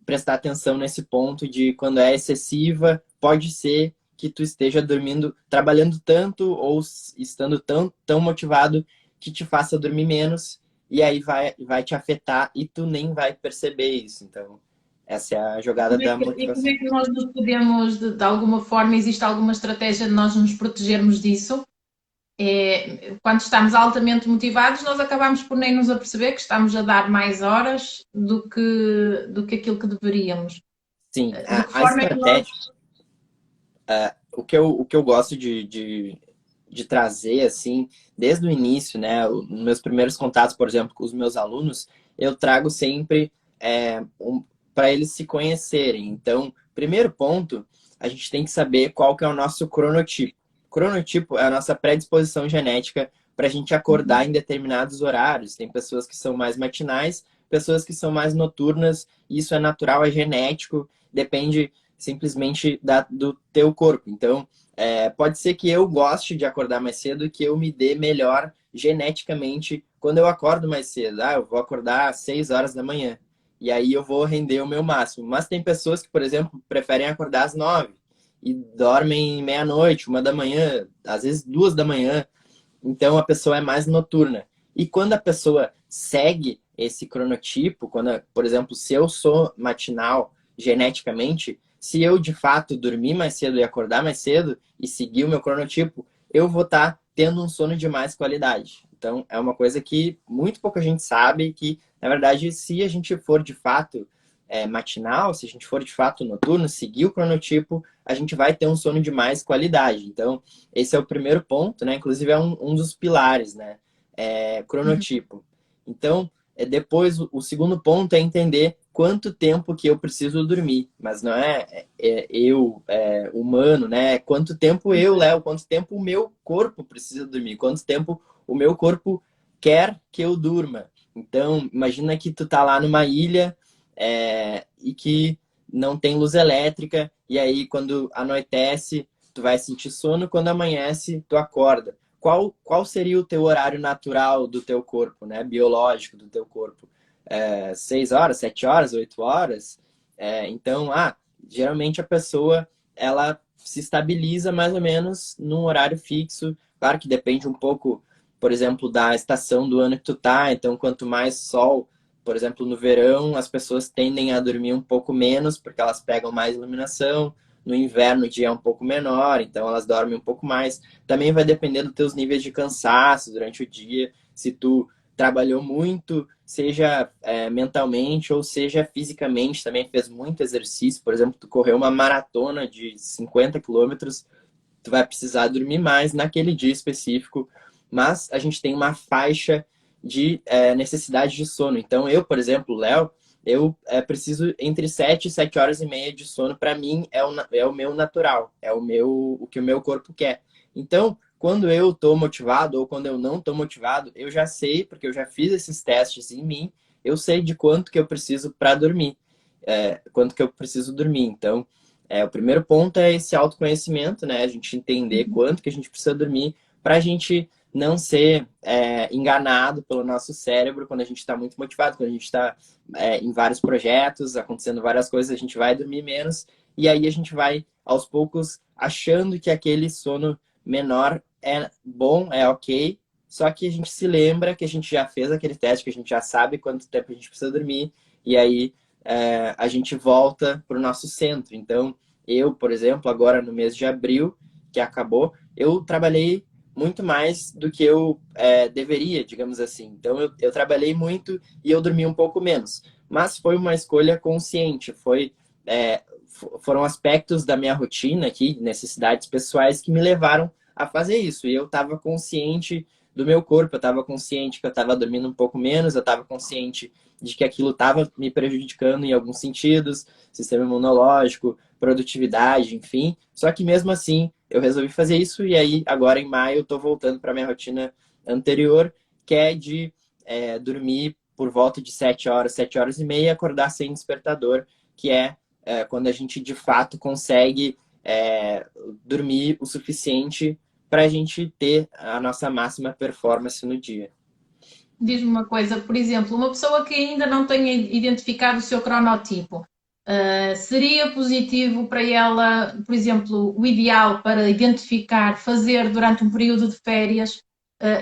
prestar atenção nesse ponto de quando é excessiva, pode ser que tu esteja dormindo, trabalhando tanto ou estando tão motivado que te faça dormir menos e aí vai te afetar e tu nem vai perceber isso. Então, essa é a jogada da E como motivação. é que nós nos podemos, de alguma forma, existe alguma estratégia de nós nos protegermos disso? Quando estamos altamente motivados, nós acabamos por nem nos aperceber que estamos a dar mais horas do que aquilo que deveríamos. Sim, De que a forma é que nós. estratégia, o que eu gosto de trazer, assim, desde o início, né, nos meus primeiros contatos, por exemplo, com os meus alunos, eu trago sempre para eles se conhecerem. Então, primeiro ponto, a gente tem que saber qual que é o nosso cronotipo. Cronotipo é a nossa predisposição genética para a gente acordar em determinados horários. Tem pessoas que são mais matinais, pessoas que são mais noturnas. Isso é natural, é genético, depende simplesmente do teu corpo. Então, pode ser que eu goste de acordar mais cedo e que eu me dê melhor geneticamente quando eu acordo mais cedo. Eu vou acordar às 6 horas da manhã. E aí eu vou render o meu máximo. Mas tem pessoas que, por exemplo, preferem acordar às 9 e dormem meia-noite, 1 da manhã, às vezes 2 da manhã. Então a pessoa é mais noturna. E quando a pessoa segue esse cronotipo, quando, por exemplo, se eu sou matinal geneticamente, se eu de fato dormir mais cedo e acordar mais cedo e seguir o meu cronotipo, eu vou estar tendo um sono de mais qualidade. Então, é uma coisa que muito pouca gente sabe que, na verdade, se a gente for de fato matinal, se a gente for de fato noturno, seguir o cronotipo, a gente vai ter um sono de mais qualidade. Então, esse é o primeiro ponto, né? Inclusive, é um dos pilares, né? Uhum. Cronotipo. Então, depois, o segundo ponto é entender quanto tempo que eu preciso dormir. Mas não eu, humano, né? Quanto tempo eu, Léo, quanto tempo o meu corpo precisa dormir, quanto tempo o meu corpo quer que eu durma. Então, imagina que tu tá lá numa ilha e que não tem luz elétrica, e aí quando anoitece, tu vai sentir sono, quando amanhece, tu acorda. Qual seria o teu horário natural do teu corpo, né? Biológico do teu corpo? 6 horas, 7 horas, 8 horas? Então, geralmente a pessoa, ela se estabiliza mais ou menos num horário fixo. Claro que depende um pouco, por exemplo, da estação do ano que tu tá. Então, quanto mais sol, por exemplo, no verão, as pessoas tendem a dormir um pouco menos, porque elas pegam mais iluminação. No inverno, o dia é um pouco menor, então elas dormem um pouco mais. Também vai depender dos teus níveis de cansaço durante o dia. Se tu trabalhou muito, seja mentalmente ou seja fisicamente, também fez muito exercício. Por exemplo, tu correu uma maratona de 50 quilômetros, tu vai precisar dormir mais naquele dia específico. Mas a gente tem uma faixa de necessidade de sono. Então, eu, por exemplo, Léo, eu preciso entre 7 e 7 horas e meia de sono. Para mim, é o meu natural, o que o meu corpo quer. Então, quando eu estou motivado ou quando eu não estou motivado, eu já sei, porque eu já fiz esses testes em mim, eu sei de quanto que eu preciso para dormir, quanto que eu preciso dormir. Então, o primeiro ponto é esse autoconhecimento, né? A gente entender Uhum. quanto que a gente precisa dormir para a gente não ser enganado pelo nosso cérebro quando a gente está muito motivado, quando a gente está em vários projetos, acontecendo várias coisas, a gente vai dormir menos e aí a gente vai, aos poucos, achando que aquele sono menor é bom, é ok, só que a gente se lembra que a gente já fez aquele teste, que a gente já sabe quanto tempo a gente precisa dormir, e aí a gente volta para o nosso centro. Então, eu, por exemplo, agora no mês de abril, que acabou, eu trabalhei muito mais do que eu deveria, digamos assim. Então, eu trabalhei muito e eu dormi um pouco menos. Mas foi uma escolha consciente, foram aspectos da minha rotina aqui, necessidades pessoais, que me levaram a fazer isso. E eu estava consciente do meu corpo, eu estava consciente que eu estava dormindo um pouco menos, eu estava consciente de que aquilo estava me prejudicando em alguns sentidos, sistema imunológico, produtividade, enfim. Só que mesmo assim, eu resolvi fazer isso e aí agora em maio eu estou voltando para minha rotina anterior, que é de dormir por volta de 7 horas, 7 horas e meia, acordar sem despertador, que quando a gente de fato consegue dormir o suficiente para a gente ter a nossa máxima performance no dia. Diz-me uma coisa, por exemplo, uma pessoa que ainda não tenha identificado o seu cronotipo, seria positivo para ela, por exemplo, o ideal para identificar, fazer durante um período de férias,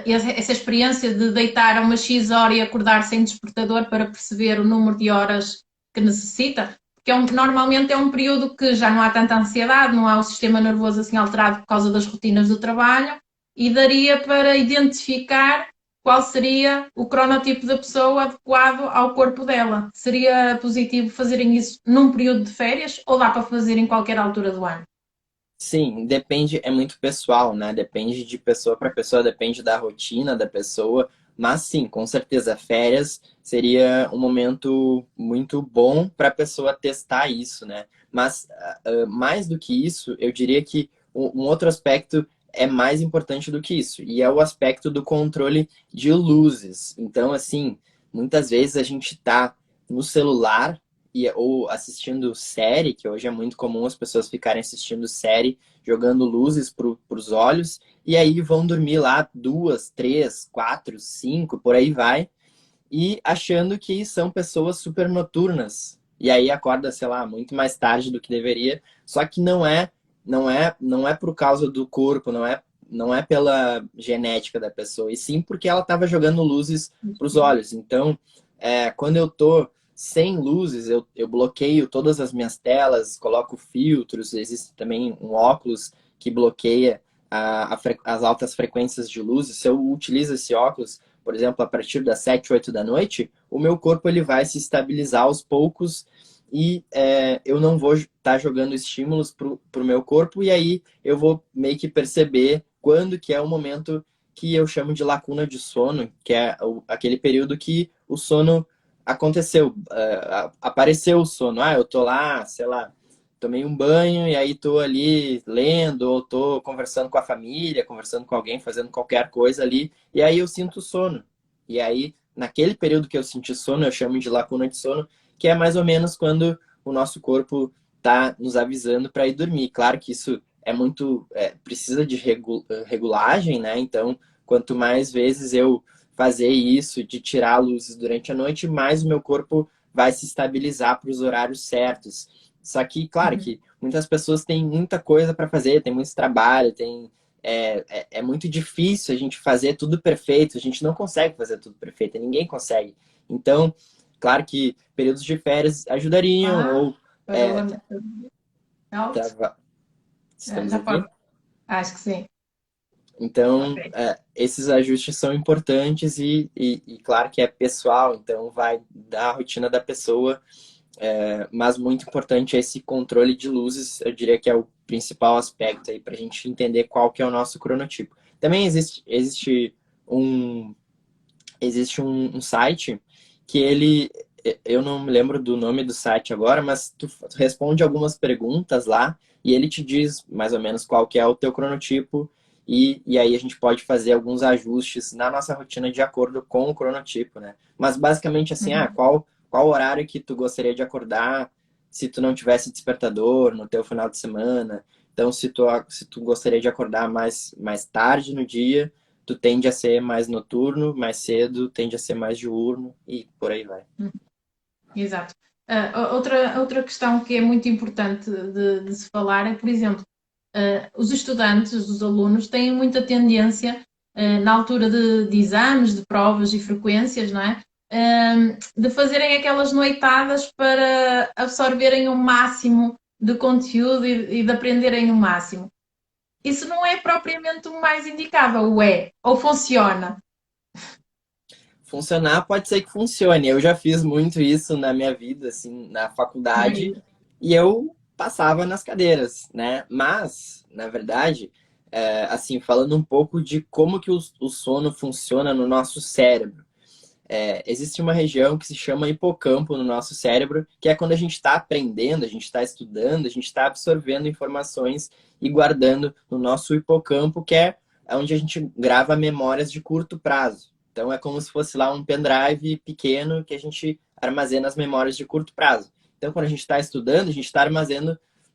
essa experiência de deitar a uma X hora e acordar sem despertador para perceber o número de horas que necessita? Porque normalmente é um período que já não há tanta ansiedade, não há o sistema nervoso assim alterado por causa das rotinas do trabalho, e daria para identificar qual seria o cronotipo da pessoa adequado ao corpo dela. Seria positivo fazerem isso num período de férias ou dá para fazer em qualquer altura do ano? Sim, depende, é muito pessoal, né? Depende de pessoa para pessoa, depende da rotina da pessoa. Mas sim, com certeza, férias seria um momento muito bom para a pessoa testar isso, né? Mas mais do que isso, eu diria que um outro aspecto é mais importante do que isso, e é o aspecto do controle de luzes. Então, assim, muitas vezes a gente está no celular ou assistindo série, que hoje é muito comum as pessoas ficarem assistindo série, jogando luzes para os olhos, e aí vão dormir lá 2, 3, 4, 5, por aí vai, e achando que são pessoas super noturnas. E aí acorda, sei lá, muito mais tarde do que deveria, só que não é por causa do corpo, não é não é pela genética da pessoa, e sim porque ela estava jogando luzes para os olhos. Então, quando eu tô sem luzes, eu bloqueio todas as minhas telas, coloco filtros, existe também um óculos que bloqueia as altas frequências de luzes. Se eu utilizo esse óculos, por exemplo, a partir das 7, 8 da noite, o meu corpo ele vai se estabilizar aos poucos e eu não vou estar jogando estímulos para o meu corpo, e aí eu vou meio que perceber quando que é o momento que eu chamo de lacuna de sono, que é aquele período que o sono aconteceu, apareceu o sono. Ah, eu tô lá, sei lá, tomei um banho e aí tô ali lendo, ou tô conversando com a família, conversando com alguém, fazendo qualquer coisa ali, e aí eu sinto sono. E aí, naquele período que eu senti sono, eu chamo de lacuna de sono, que é mais ou menos quando o nosso corpo tá nos avisando para ir dormir. Claro que isso é muito, precisa de regulagem, né? Então, quanto mais vezes eu fazer isso, de tirar luzes durante a noite, mais o meu corpo vai se estabilizar para os horários certos. Só que, claro, que muitas pessoas têm muita coisa para fazer, tem muito trabalho, é muito difícil a gente fazer tudo perfeito, a gente não consegue fazer tudo perfeito, ninguém consegue. Então, claro que períodos de férias ajudariam, Ah, ou parou é, alto? estamos Já pode. aqui. Acho que sim. Então, Ok. esses ajustes são importantes e claro que é pessoal, então vai da rotina da pessoa, mas muito importante é esse controle de luzes, eu diria que é o principal aspecto aí para a gente entender qual que é o nosso cronotipo. Também um, existe um site que eu não me lembro do nome do site agora, mas tu responde algumas perguntas lá e ele te diz mais ou menos qual que é o teu cronotipo e aí a gente pode fazer alguns ajustes na nossa rotina de acordo com o cronotipo, né? Mas basicamente assim, Uhum. qual horário que tu gostaria de acordar se tu não tivesse despertador no teu final de semana? Então, se tu gostaria de acordar mais tarde no dia, tu tende a ser mais noturno, mais cedo, tende a ser mais diurno e por aí vai. Exato. Outra questão que é muito importante de se falar é, por exemplo, os estudantes, os alunos, têm muita tendência, na altura de exames, de provas e frequências, não é? De fazerem aquelas noitadas para absorverem o máximo de conteúdo e de aprenderem o máximo. Isso não é propriamente o mais indicável, ou funciona. Funcionar pode ser que funcione. Eu já fiz muito isso na minha vida, assim, na faculdade, e eu passava nas cadeiras, né? Mas, na verdade, assim, falando um pouco de como que o sono funciona no nosso cérebro. Existe uma região que se chama hipocampo no nosso cérebro, que é quando a gente está aprendendo, a gente está estudando, a gente está absorvendo informações e guardando no nosso hipocampo, que é onde a gente grava memórias de curto prazo. Então é como se fosse lá um pendrive pequeno que a gente armazena as memórias de curto prazo. Então quando a gente está estudando, a gente está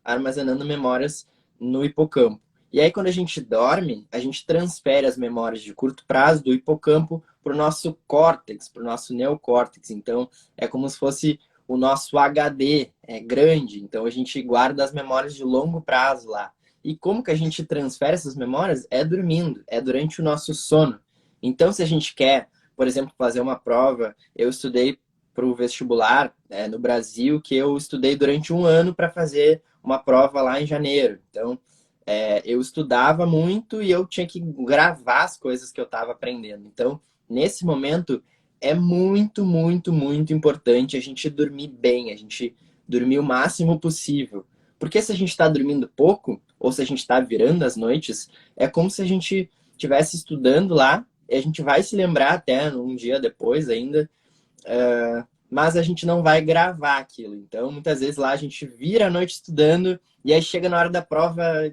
armazenando memórias no hipocampo. E aí, quando a gente dorme, a gente transfere as memórias de curto prazo do hipocampo para o nosso córtex, para o nosso neocórtex. Então, é como se fosse o nosso HD, é grande. Então, a gente guarda as memórias de longo prazo lá. E como que a gente transfere essas memórias? É dormindo, é durante o nosso sono. Então, se a gente quer, por exemplo, fazer uma prova, eu estudei para o vestibular no Brasil, que eu estudei durante um ano para fazer uma prova lá em janeiro. Então, eu estudava muito e eu tinha que gravar as coisas que eu estava aprendendo. Então, nesse momento, é muito, muito, muito importante a gente dormir bem, a gente dormir o máximo possível. Porque se a gente está dormindo pouco, ou se a gente está virando as noites, é como se a gente estivesse estudando lá, e a gente vai se lembrar até um dia depois ainda, mas a gente não vai gravar aquilo. Então, muitas vezes lá a gente vira a noite estudando, e aí chega na hora da prova,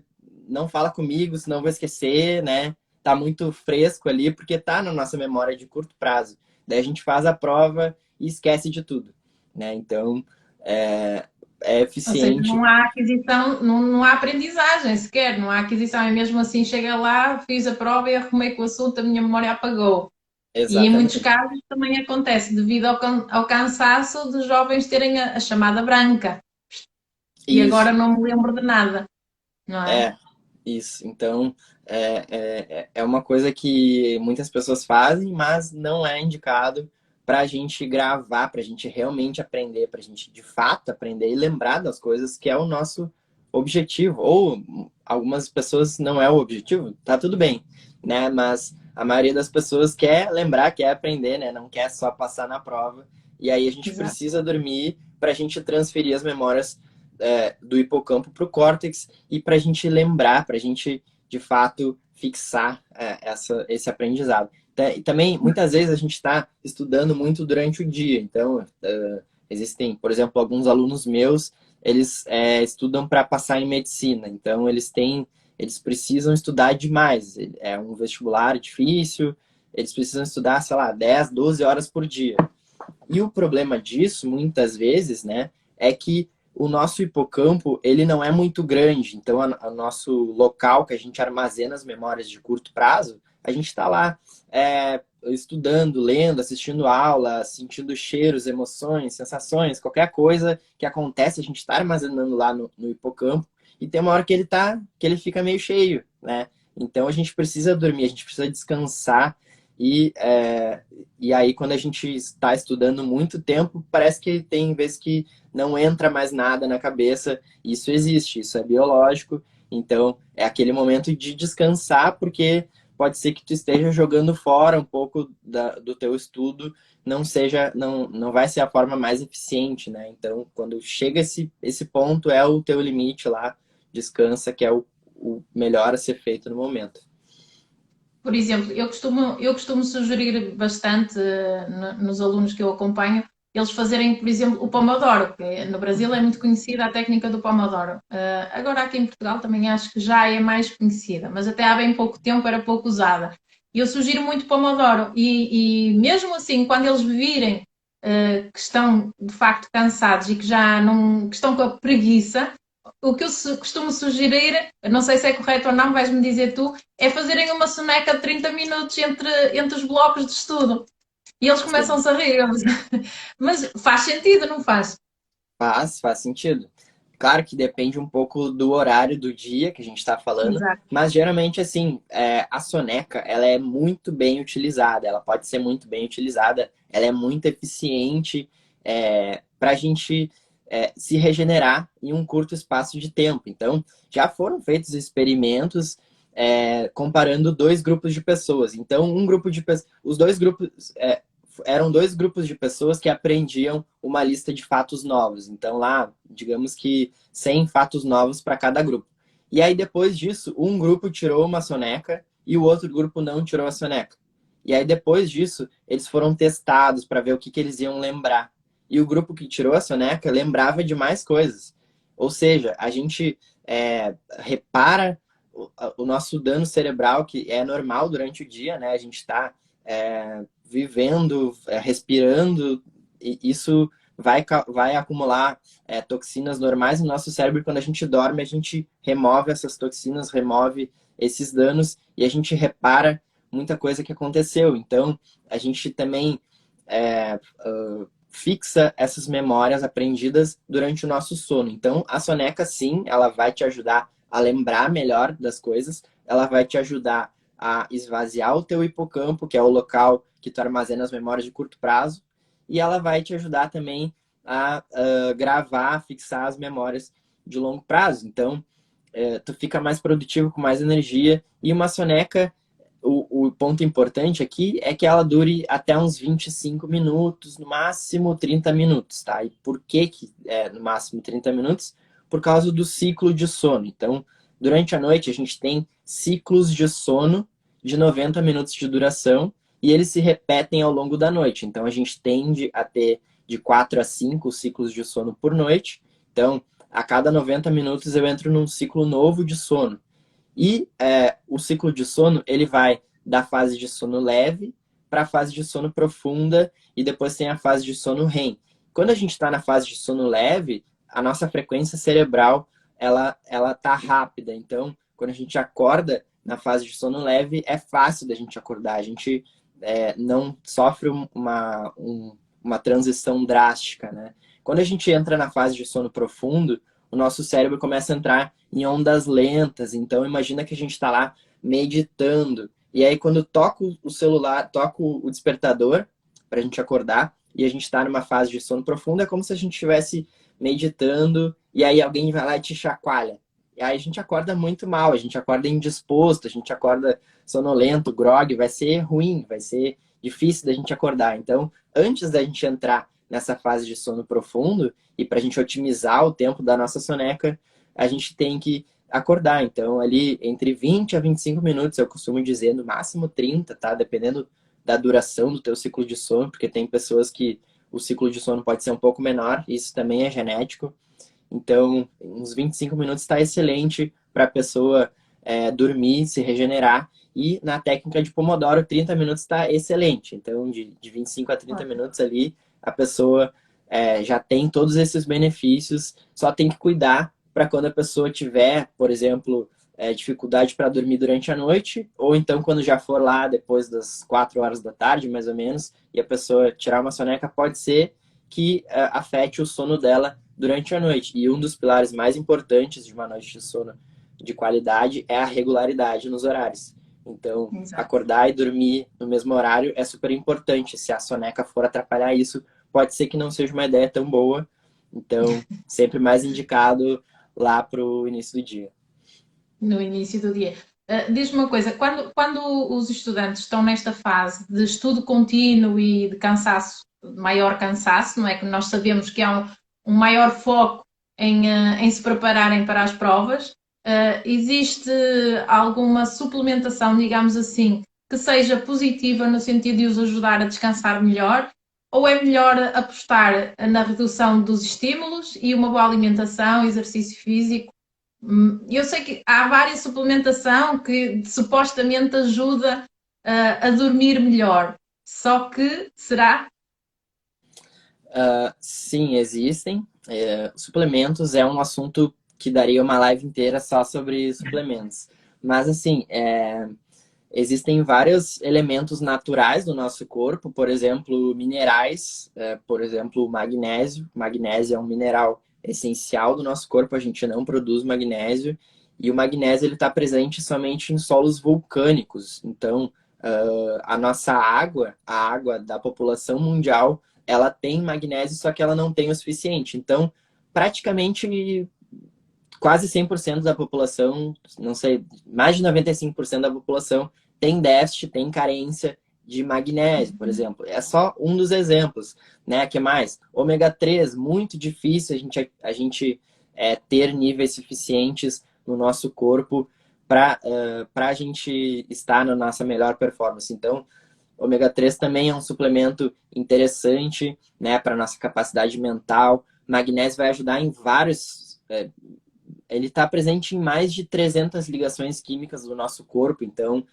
não fala comigo, senão eu vou esquecer, né? Tá muito fresco ali, porque tá na nossa memória de curto prazo. Daí a gente faz a prova e esquece de tudo, né? Então, é Ou seja, eficiente. não há aquisição, não há aprendizagem sequer, não há aquisição, e mesmo assim chega lá, fiz a prova e arrumei com o assunto, a minha memória apagou. E em muitos Exatamente. casos também acontece, devido ao cansaço dos jovens terem a chamada branca. E agora Isso. não me lembro de nada, não é? É. Isso, então é uma coisa que muitas pessoas fazem, mas não é indicado para a gente gravar, para a gente realmente aprender, para a gente de fato aprender e lembrar das coisas que é o nosso objetivo. Ou algumas pessoas não é o objetivo, tá tudo bem, né? Mas a maioria das pessoas quer lembrar, quer aprender, né? Não quer só passar na prova. E aí a gente Exato. precisa dormir para a gente transferir as memórias do hipocampo para o córtex e para a gente lembrar, para a gente, de fato, fixar esse aprendizado. E também, muitas vezes, a gente está estudando muito durante o dia. Então, existem, por exemplo, alguns alunos meus, eles estudam para passar em medicina. Então, eles precisam estudar demais. É um vestibular difícil, eles precisam estudar, sei lá, 10, 12 horas por dia. E o problema disso, muitas vezes, né, é que o nosso hipocampo, ele não é muito grande. Então, o nosso local que a gente armazena as memórias de curto prazo, a gente está lá estudando, lendo, assistindo aula, sentindo cheiros, emoções, sensações, qualquer coisa que acontece, a gente está armazenando lá no hipocampo. E tem uma hora que ele fica meio cheio, né? Então, a gente precisa dormir, a gente precisa descansar e aí, quando a gente está estudando muito tempo, parece que tem vezes que não entra mais nada na cabeça. Isso existe, isso é biológico. Então, é aquele momento de descansar, porque pode ser que tu esteja jogando fora um pouco do teu estudo, não vai ser a forma mais eficiente, né? Então, quando chega esse ponto, é o teu limite lá, descansa, que é o melhor a ser feito no momento. Por exemplo, eu costumo sugerir bastante nos alunos que eu acompanho, eles fazerem, por exemplo, o Pomodoro, que no Brasil é muito conhecida a técnica do Pomodoro. Agora aqui em Portugal também acho que já é mais conhecida, mas até há bem pouco tempo era pouco usada. E eu sugiro muito Pomodoro e mesmo assim, quando eles virem que estão de facto cansados e que já não que estão com a preguiça, o que eu costumo sugerir, não sei se é correto ou não, vais-me dizer tu, é fazerem uma soneca de 30 minutos entre os blocos de estudo. E eles Sim. começam-se a rir. Mas faz sentido, não faz? Faz sentido. Claro que depende um pouco do horário do dia que a gente está falando, Exato. mas geralmente, assim, a soneca, ela é muito bem utilizada, ela pode ser muito bem utilizada, ela é muito eficiente para a gente se regenerar em um curto espaço de tempo. Então, já foram feitos experimentos comparando dois grupos de pessoas. Então, os dois grupos eram dois grupos de pessoas que aprendiam uma lista de fatos novos. Então, lá, digamos que 100 fatos novos para cada grupo. E aí, depois disso, um grupo tirou uma soneca e o outro grupo não tirou a soneca. E aí, depois disso, eles foram testados para ver o que eles iam lembrar. E o grupo que tirou a soneca lembrava de mais coisas. Ou seja, a gente repara o nosso dano cerebral, que é normal durante o dia, né? A gente está vivendo, respirando, e isso vai acumular toxinas normais no nosso cérebro. Quando a gente dorme, a gente remove essas toxinas, remove esses danos e a gente repara muita coisa que aconteceu. Então, a gente também fixa essas memórias aprendidas durante o nosso sono. Então, a soneca, sim, ela vai te ajudar a lembrar melhor das coisas, ela vai te ajudar a esvaziar o teu hipocampo, que é o local que tu armazena as memórias de curto prazo, e ela vai te ajudar também a gravar, fixar as memórias de longo prazo. Então, tu fica mais produtivo, com mais energia, e uma soneca, o ponto importante aqui é que ela dure até uns 25 minutos, no máximo 30 minutos, tá? E por que no máximo 30 minutos? Por causa do ciclo de sono. Então, durante a noite, a gente tem ciclos de sono de 90 minutos de duração e eles se repetem ao longo da noite. Então, a gente tende a ter de 4 a 5 ciclos de sono por noite. Então, a cada 90 minutos eu entro num ciclo novo de sono. E o ciclo de sono, ele vai da fase de sono leve para a fase de sono profunda e depois tem a fase de sono REM. Quando a gente está na fase de sono leve, a nossa frequência cerebral ela tá rápida. Então, quando a gente acorda na fase de sono leve, é fácil da gente acordar. A gente não sofre uma transição drástica, né? Quando a gente entra na fase de sono profundo, o nosso cérebro começa a entrar em ondas lentas. Então, imagina que a gente está lá meditando. E aí, quando toca o celular, toca o despertador para a gente acordar, e a gente está numa fase de sono profundo, é como se a gente estivesse meditando, e aí alguém vai lá e te chacoalha. E aí a gente acorda muito mal, a gente acorda indisposto, a gente acorda sonolento, grog, vai ser ruim, vai ser difícil da gente acordar. Então, antes da gente entrar nessa fase de sono profundo, e para a gente otimizar o tempo da nossa soneca, a gente tem que acordar. Então, ali entre 20 a 25 minutos, eu costumo dizer, no máximo 30, tá? Dependendo da duração do teu ciclo de sono, porque tem pessoas que o ciclo de sono pode ser um pouco menor, isso também é genético. Então, uns 25 minutos está excelente para a pessoa dormir, se regenerar. E na técnica de Pomodoro, 30 minutos está excelente. Então, de 25 a 30 minutos ali, a pessoa já tem todos esses benefícios. Só tem que cuidar para quando a pessoa tiver, por exemplo, dificuldade para dormir durante a noite, ou então quando já for lá depois das 4 horas da tarde, mais ou menos, e a pessoa tirar uma soneca, pode ser que afete o sono dela durante a noite. E um dos pilares mais importantes de uma noite de sono de qualidade é a regularidade nos horários. Então, Exato. acordar e dormir no mesmo horário é super importante. Se a soneca for atrapalhar isso, pode ser que não seja uma ideia tão boa. Então, sempre mais indicado lá para o início do dia. No início do dia. Diz-me uma coisa, quando os estudantes estão nesta fase de estudo contínuo e de cansaço, maior cansaço, não é? Que nós sabemos que há um maior foco em se prepararem para as provas, existe alguma suplementação, digamos assim, que seja positiva no sentido de os ajudar a descansar melhor? Ou é melhor apostar na redução dos estímulos e uma boa alimentação, exercício físico? Eu sei que há várias suplementação que supostamente ajuda a dormir melhor. Só que será? Sim, existem. Suplementos é um assunto que daria uma live inteira só sobre suplementos. Mas, assim, existem vários elementos naturais do nosso corpo, por exemplo, minerais, por exemplo, o magnésio. Magnésio é um mineral essencial do nosso corpo, a gente não produz magnésio. E o magnésio ele está presente somente em solos vulcânicos. Então, a nossa água, a água da população mundial, ela tem magnésio, só que ela não tem o suficiente. Então, praticamente quase 100% da população, não sei, mais de 95% da população tem déficit, tem carência de magnésio, por exemplo. É só um dos exemplos, né? Que mais? Ômega 3, muito difícil a gente ter níveis suficientes no nosso corpo para a gente estar na nossa melhor performance. Então, ômega 3 também é um suplemento interessante, né, para nossa capacidade mental. Magnésio vai ajudar em vários. Ele está presente em mais de 300 ligações químicas do nosso corpo. Então,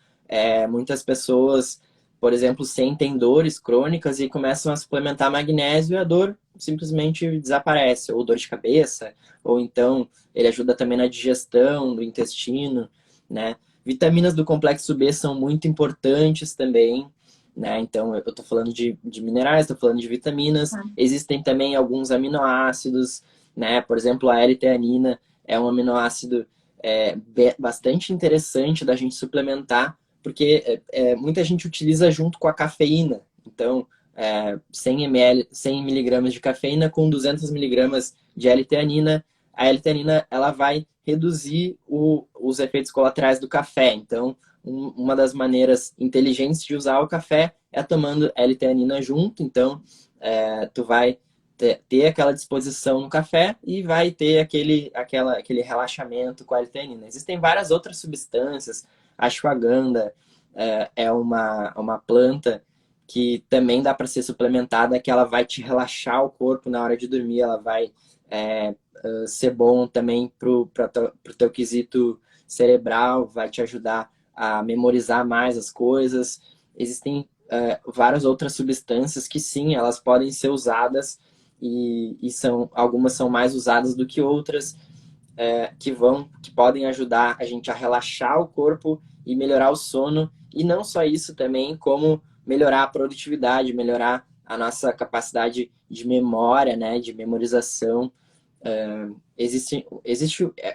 muitas pessoas, por exemplo, sentem dores crônicas e começam a suplementar magnésio e a dor simplesmente desaparece. Ou dor de cabeça, ou então ele ajuda também na digestão do intestino, né? Vitaminas do complexo B são muito importantes também, né? Então, eu estou falando de minerais, estou falando de vitaminas. Existem também alguns aminoácidos, né? Por exemplo, a L-teanina é um aminoácido bastante interessante da gente suplementar, porque muita gente utiliza junto com a cafeína. Então, 100 ml, 100 miligramas de cafeína com 200 miligramas de L-teanina. A L-teanina ela vai reduzir os efeitos colaterais do café. Então, uma das maneiras inteligentes de usar o café é tomando L-teanina junto. Então, tu vai ter aquela disposição no café e vai ter aquele relaxamento com a L-teanina. Existem várias outras substâncias. A ashwagandha é uma planta que também dá para ser suplementada, que ela vai te relaxar o corpo na hora de dormir, ela vai ser bom também pro teu quesito cerebral, vai te ajudar a memorizar mais as coisas. Existem várias outras substâncias que sim, elas podem ser usadas e algumas são mais usadas do que outras, que podem ajudar a gente a relaxar o corpo e melhorar o sono. E não só isso também, como melhorar a produtividade, melhorar a nossa capacidade de memória, né, de memorização. existe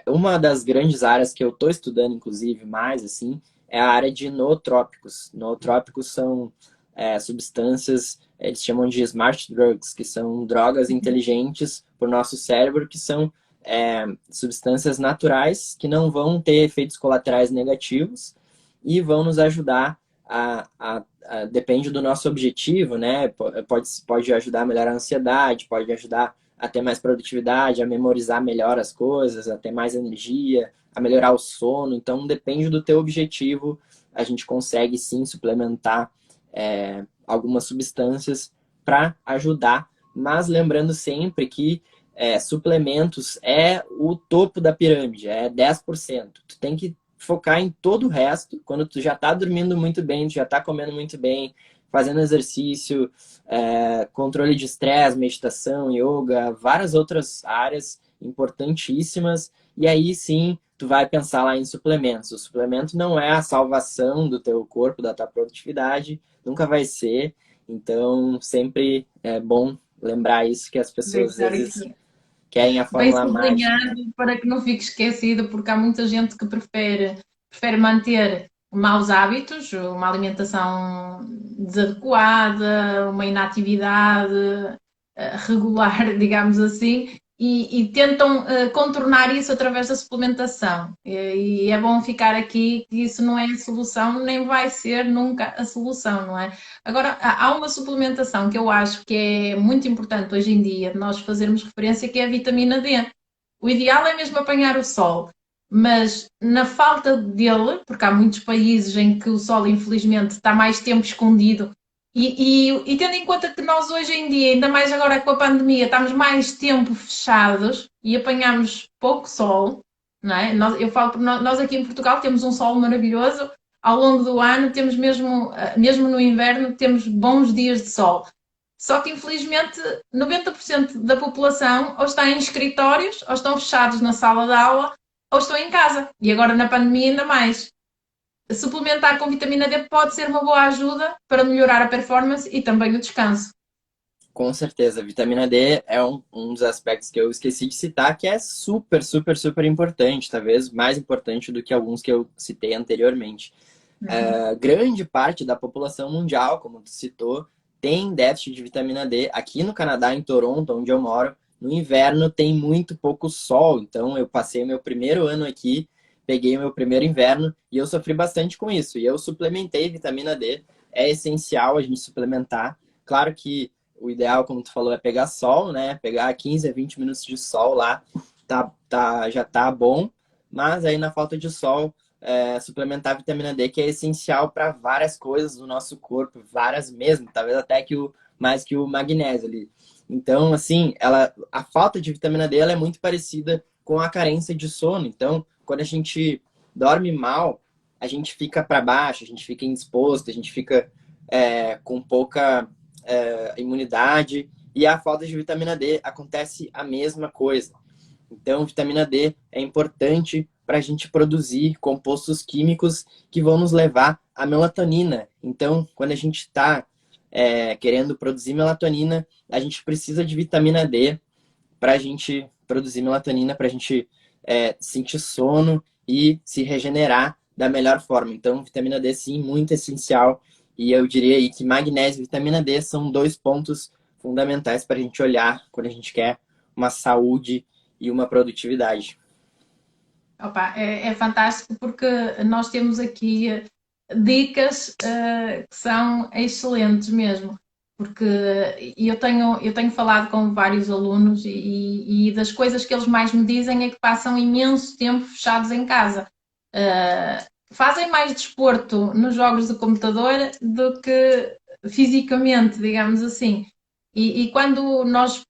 uma das grandes áreas que eu estou estudando, inclusive, mais assim, é a área de nootrópicos. Nootrópicos são substâncias, eles chamam de smart drugs, que são drogas inteligentes para o nosso cérebro, que são substâncias naturais que não vão ter efeitos colaterais negativos e vão nos ajudar depende do nosso objetivo, né? Pode ajudar a melhorar a ansiedade, pode ajudar a ter mais produtividade, a memorizar melhor as coisas, a ter mais energia, a melhorar o sono. Então, depende do teu objetivo, a gente consegue sim suplementar algumas substâncias para ajudar, mas lembrando sempre que suplementos é o topo da pirâmide, é 10%. Tu tem que focar em todo o resto, quando tu já tá dormindo muito bem, tu já tá comendo muito bem, fazendo exercício, controle de estresse, meditação, yoga, várias outras áreas importantíssimas, e aí sim tu vai pensar lá em suplementos. O suplemento não é a salvação do teu corpo, da tua produtividade, nunca vai ser, então sempre é bom lembrar isso, que as pessoas às Deixar vezes aqui querem a bem fórmula mágica. sublinhado para que não fique esquecido, porque há muita gente que prefere manter maus hábitos, uma alimentação desadequada, uma inatividade regular, digamos assim, e tentam contornar isso através da suplementação. E é bom ficar aqui que isso não é a solução, nem vai ser nunca a solução, não é? Agora, há uma suplementação que eu acho que é muito importante hoje em dia, nós fazermos referência, que é a vitamina D. O ideal é mesmo apanhar o sol, mas na falta dele, porque há muitos países em que o sol, infelizmente, está mais tempo escondido, e tendo em conta que nós hoje em dia, ainda mais agora com a pandemia, estamos mais tempo fechados e apanhamos pouco sol, não é? Eu falo por nós aqui em Portugal temos um sol maravilhoso, ao longo do ano temos mesmo no inverno, temos bons dias de sol. Só que, infelizmente, 90% da população ou está em escritórios, ou estão fechados na sala de aula, ou estão em casa. E agora na pandemia ainda mais. Suplementar com vitamina D pode ser uma boa ajuda para melhorar a performance e também o descanso. Com certeza, a vitamina D é um dos aspectos que eu esqueci de citar, que é super, super, super importante, talvez mais importante do que alguns que eu citei anteriormente. Grande parte da população mundial, como tu citou, tem déficit de vitamina D. Aqui no Canadá, em Toronto, onde eu moro, no inverno tem muito pouco sol, então eu passei o meu primeiro ano aqui, peguei o meu primeiro inverno e eu sofri bastante com isso. E eu suplementei vitamina D, é essencial a gente suplementar. Claro que o ideal, como tu falou, é pegar sol, né? Pegar 15 a 20 minutos de sol lá, já tá bom. Mas aí na falta de sol, suplementar a vitamina D, que é essencial para várias coisas do nosso corpo, várias mesmo, talvez até mais que o magnésio ali. Então, assim, a falta de vitamina D ela é muito parecida com a carência de sono. Então, quando a gente dorme mal, a gente fica para baixo, a gente fica indisposto, a gente fica com pouca imunidade, e a falta de vitamina D acontece a mesma coisa. Então, vitamina D é importante para a gente produzir compostos químicos que vão nos levar à melatonina. Então, quando a gente está querendo produzir melatonina, a gente precisa de vitamina D para a gente produzir melatonina, para a gente sentir sono e se regenerar da melhor forma. Então, vitamina D, sim, muito essencial. E eu diria aí que magnésio e vitamina D são dois pontos fundamentais para a gente olhar quando a gente quer uma saúde e uma produtividade. Opa, é fantástico porque nós temos aqui dicas que são excelentes mesmo. Porque eu tenho falado com vários alunos e das coisas que eles mais me dizem é que passam imenso tempo fechados em casa. Fazem mais desporto nos jogos de computador do que fisicamente, digamos assim. E quando nós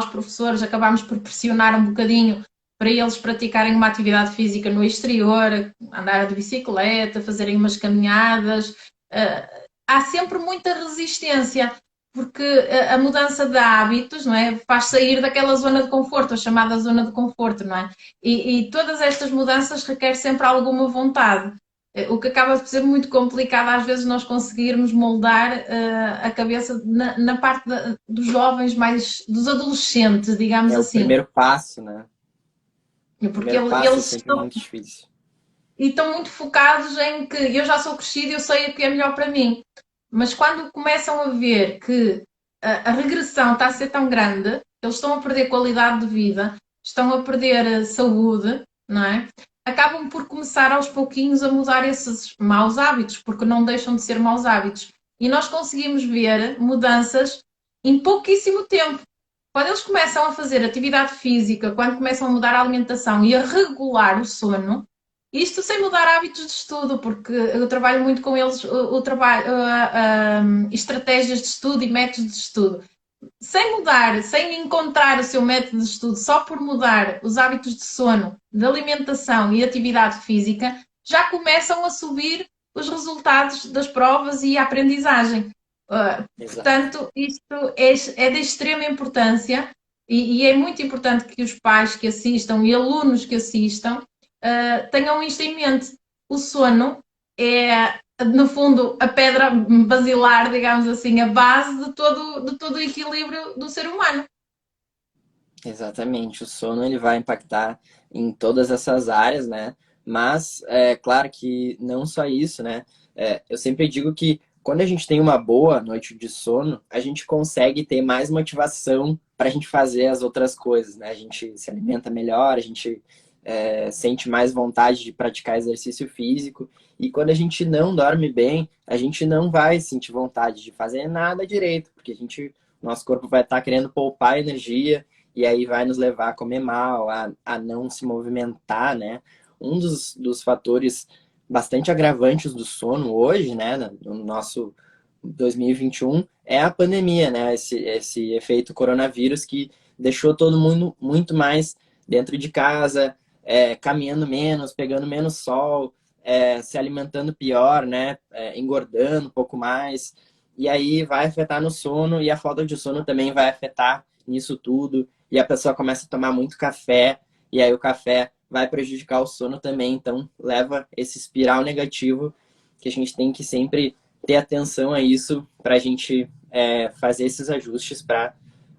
professores acabamos por pressionar um bocadinho para eles praticarem uma atividade física no exterior, andar de bicicleta, fazerem umas caminhadas, há sempre muita resistência, porque a mudança de hábitos, não é, faz sair daquela zona de conforto, a chamada zona de conforto, não é? E todas estas mudanças requerem sempre alguma vontade. O que acaba por ser muito complicado às vezes nós conseguirmos moldar a cabeça na parte dos jovens mais, dos adolescentes, digamos É o assim. primeiro passo, né? O Porque primeiro passo é eles sempre muito difícil. estão muito focados em que eu já sou crescido, eu sei o que é melhor para mim. Mas quando começam a ver que a regressão está a ser tão grande, eles estão a perder qualidade de vida, estão a perder saúde, não é? Acabam por começar aos pouquinhos a mudar esses maus hábitos, porque não deixam de ser maus hábitos. E nós conseguimos ver mudanças em pouquíssimo tempo. Quando eles começam a fazer atividade física, quando começam a mudar a alimentação e a regular o sono, isto sem mudar hábitos de estudo, porque eu trabalho muito com eles o trabalho, estratégias de estudo e métodos de estudo. Sem mudar, sem encontrar o seu método de estudo, só por mudar os hábitos de sono, de alimentação e atividade física, já começam a subir os resultados das provas e a aprendizagem. Exato. Portanto, isto é de extrema importância e é muito importante que os pais que assistam e alunos que assistam tenham isto em mente. O sono é, no fundo, a pedra basilar, digamos assim, a base de todo o equilíbrio do ser humano. Exatamente. O sono ele vai impactar em todas essas áreas, né? Mas é claro que não só isso, né? Eu sempre digo que quando a gente tem uma boa noite de sono, a gente consegue ter mais motivação para a gente fazer as outras coisas, né? A gente se alimenta melhor, a gente sente mais vontade de praticar exercício físico. E quando a gente não dorme bem, a gente não vai sentir vontade de fazer nada direito, porque nosso corpo vai estar querendo poupar energia e aí vai nos levar a comer mal, a não se movimentar, né? Um dos fatores bastante agravantes do sono hoje, né, no nosso 2021, é a pandemia, né? Esse efeito coronavírus que deixou todo mundo muito mais dentro de casa, caminhando menos, pegando menos sol, se alimentando pior, né? Engordando um pouco mais. E aí vai afetar no sono e a falta de sono também vai afetar nisso tudo. E a pessoa começa a tomar muito café e aí o café vai prejudicar o sono também. Então leva esse espiral negativo que a gente tem que sempre ter atenção a isso para a gente fazer esses ajustes para,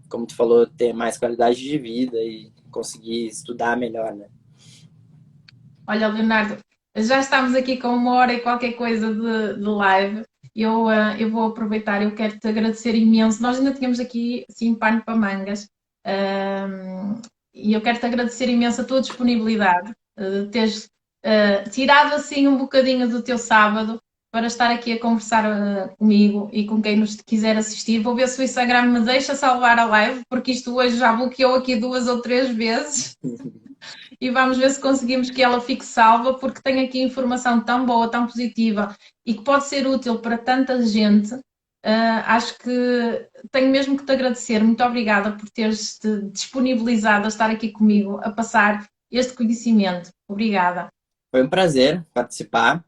como tu falou, ter mais qualidade de vida e conseguir estudar melhor, né? Olha, Leonardo, já estamos aqui com 1 hora e qualquer coisa de live. Eu vou aproveitar, eu quero te agradecer imenso. Nós ainda tínhamos aqui assim pano para mangas. E eu quero te agradecer imenso a tua disponibilidade, de teres tirado assim um bocadinho do teu sábado para estar aqui a conversar comigo e com quem nos quiser assistir. Vou ver se o Instagram me deixa salvar a live, porque isto hoje já bloqueou aqui 2 ou 3 vezes e vamos ver se conseguimos que ela fique salva, porque tem aqui informação tão boa, tão positiva e que pode ser útil para tanta gente. Acho que tenho mesmo que te agradecer. Muito obrigada por teres te disponibilizado a estar aqui comigo, a passar este conhecimento. Obrigada. Foi um prazer participar.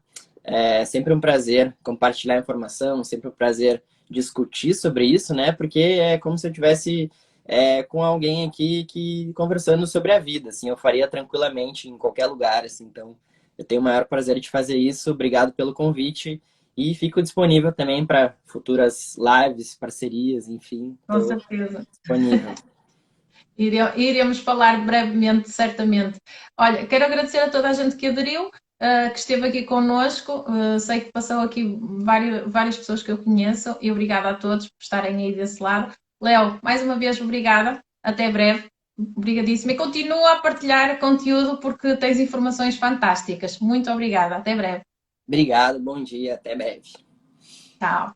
É sempre um prazer compartilhar informação, sempre um prazer discutir sobre isso, né? Porque é como se eu tivesse com alguém aqui que conversando sobre a vida, assim, eu faria tranquilamente em qualquer lugar, assim. Então, eu tenho o maior prazer de fazer isso. Obrigado pelo convite e fico disponível também para futuras lives, parcerias, enfim, Com estou certeza. disponível. Iremos falar brevemente, certamente. Olha, quero agradecer a toda a gente que aderiu, que esteve aqui connosco. Sei que passou aqui várias pessoas que eu conheço e obrigada a todos por estarem aí desse lado. Léo, mais uma vez, obrigada. Até breve. Obrigadíssima. E continua a partilhar conteúdo porque tens informações fantásticas. Muito obrigada. Até breve. Obrigado, bom dia, até breve. Tchau.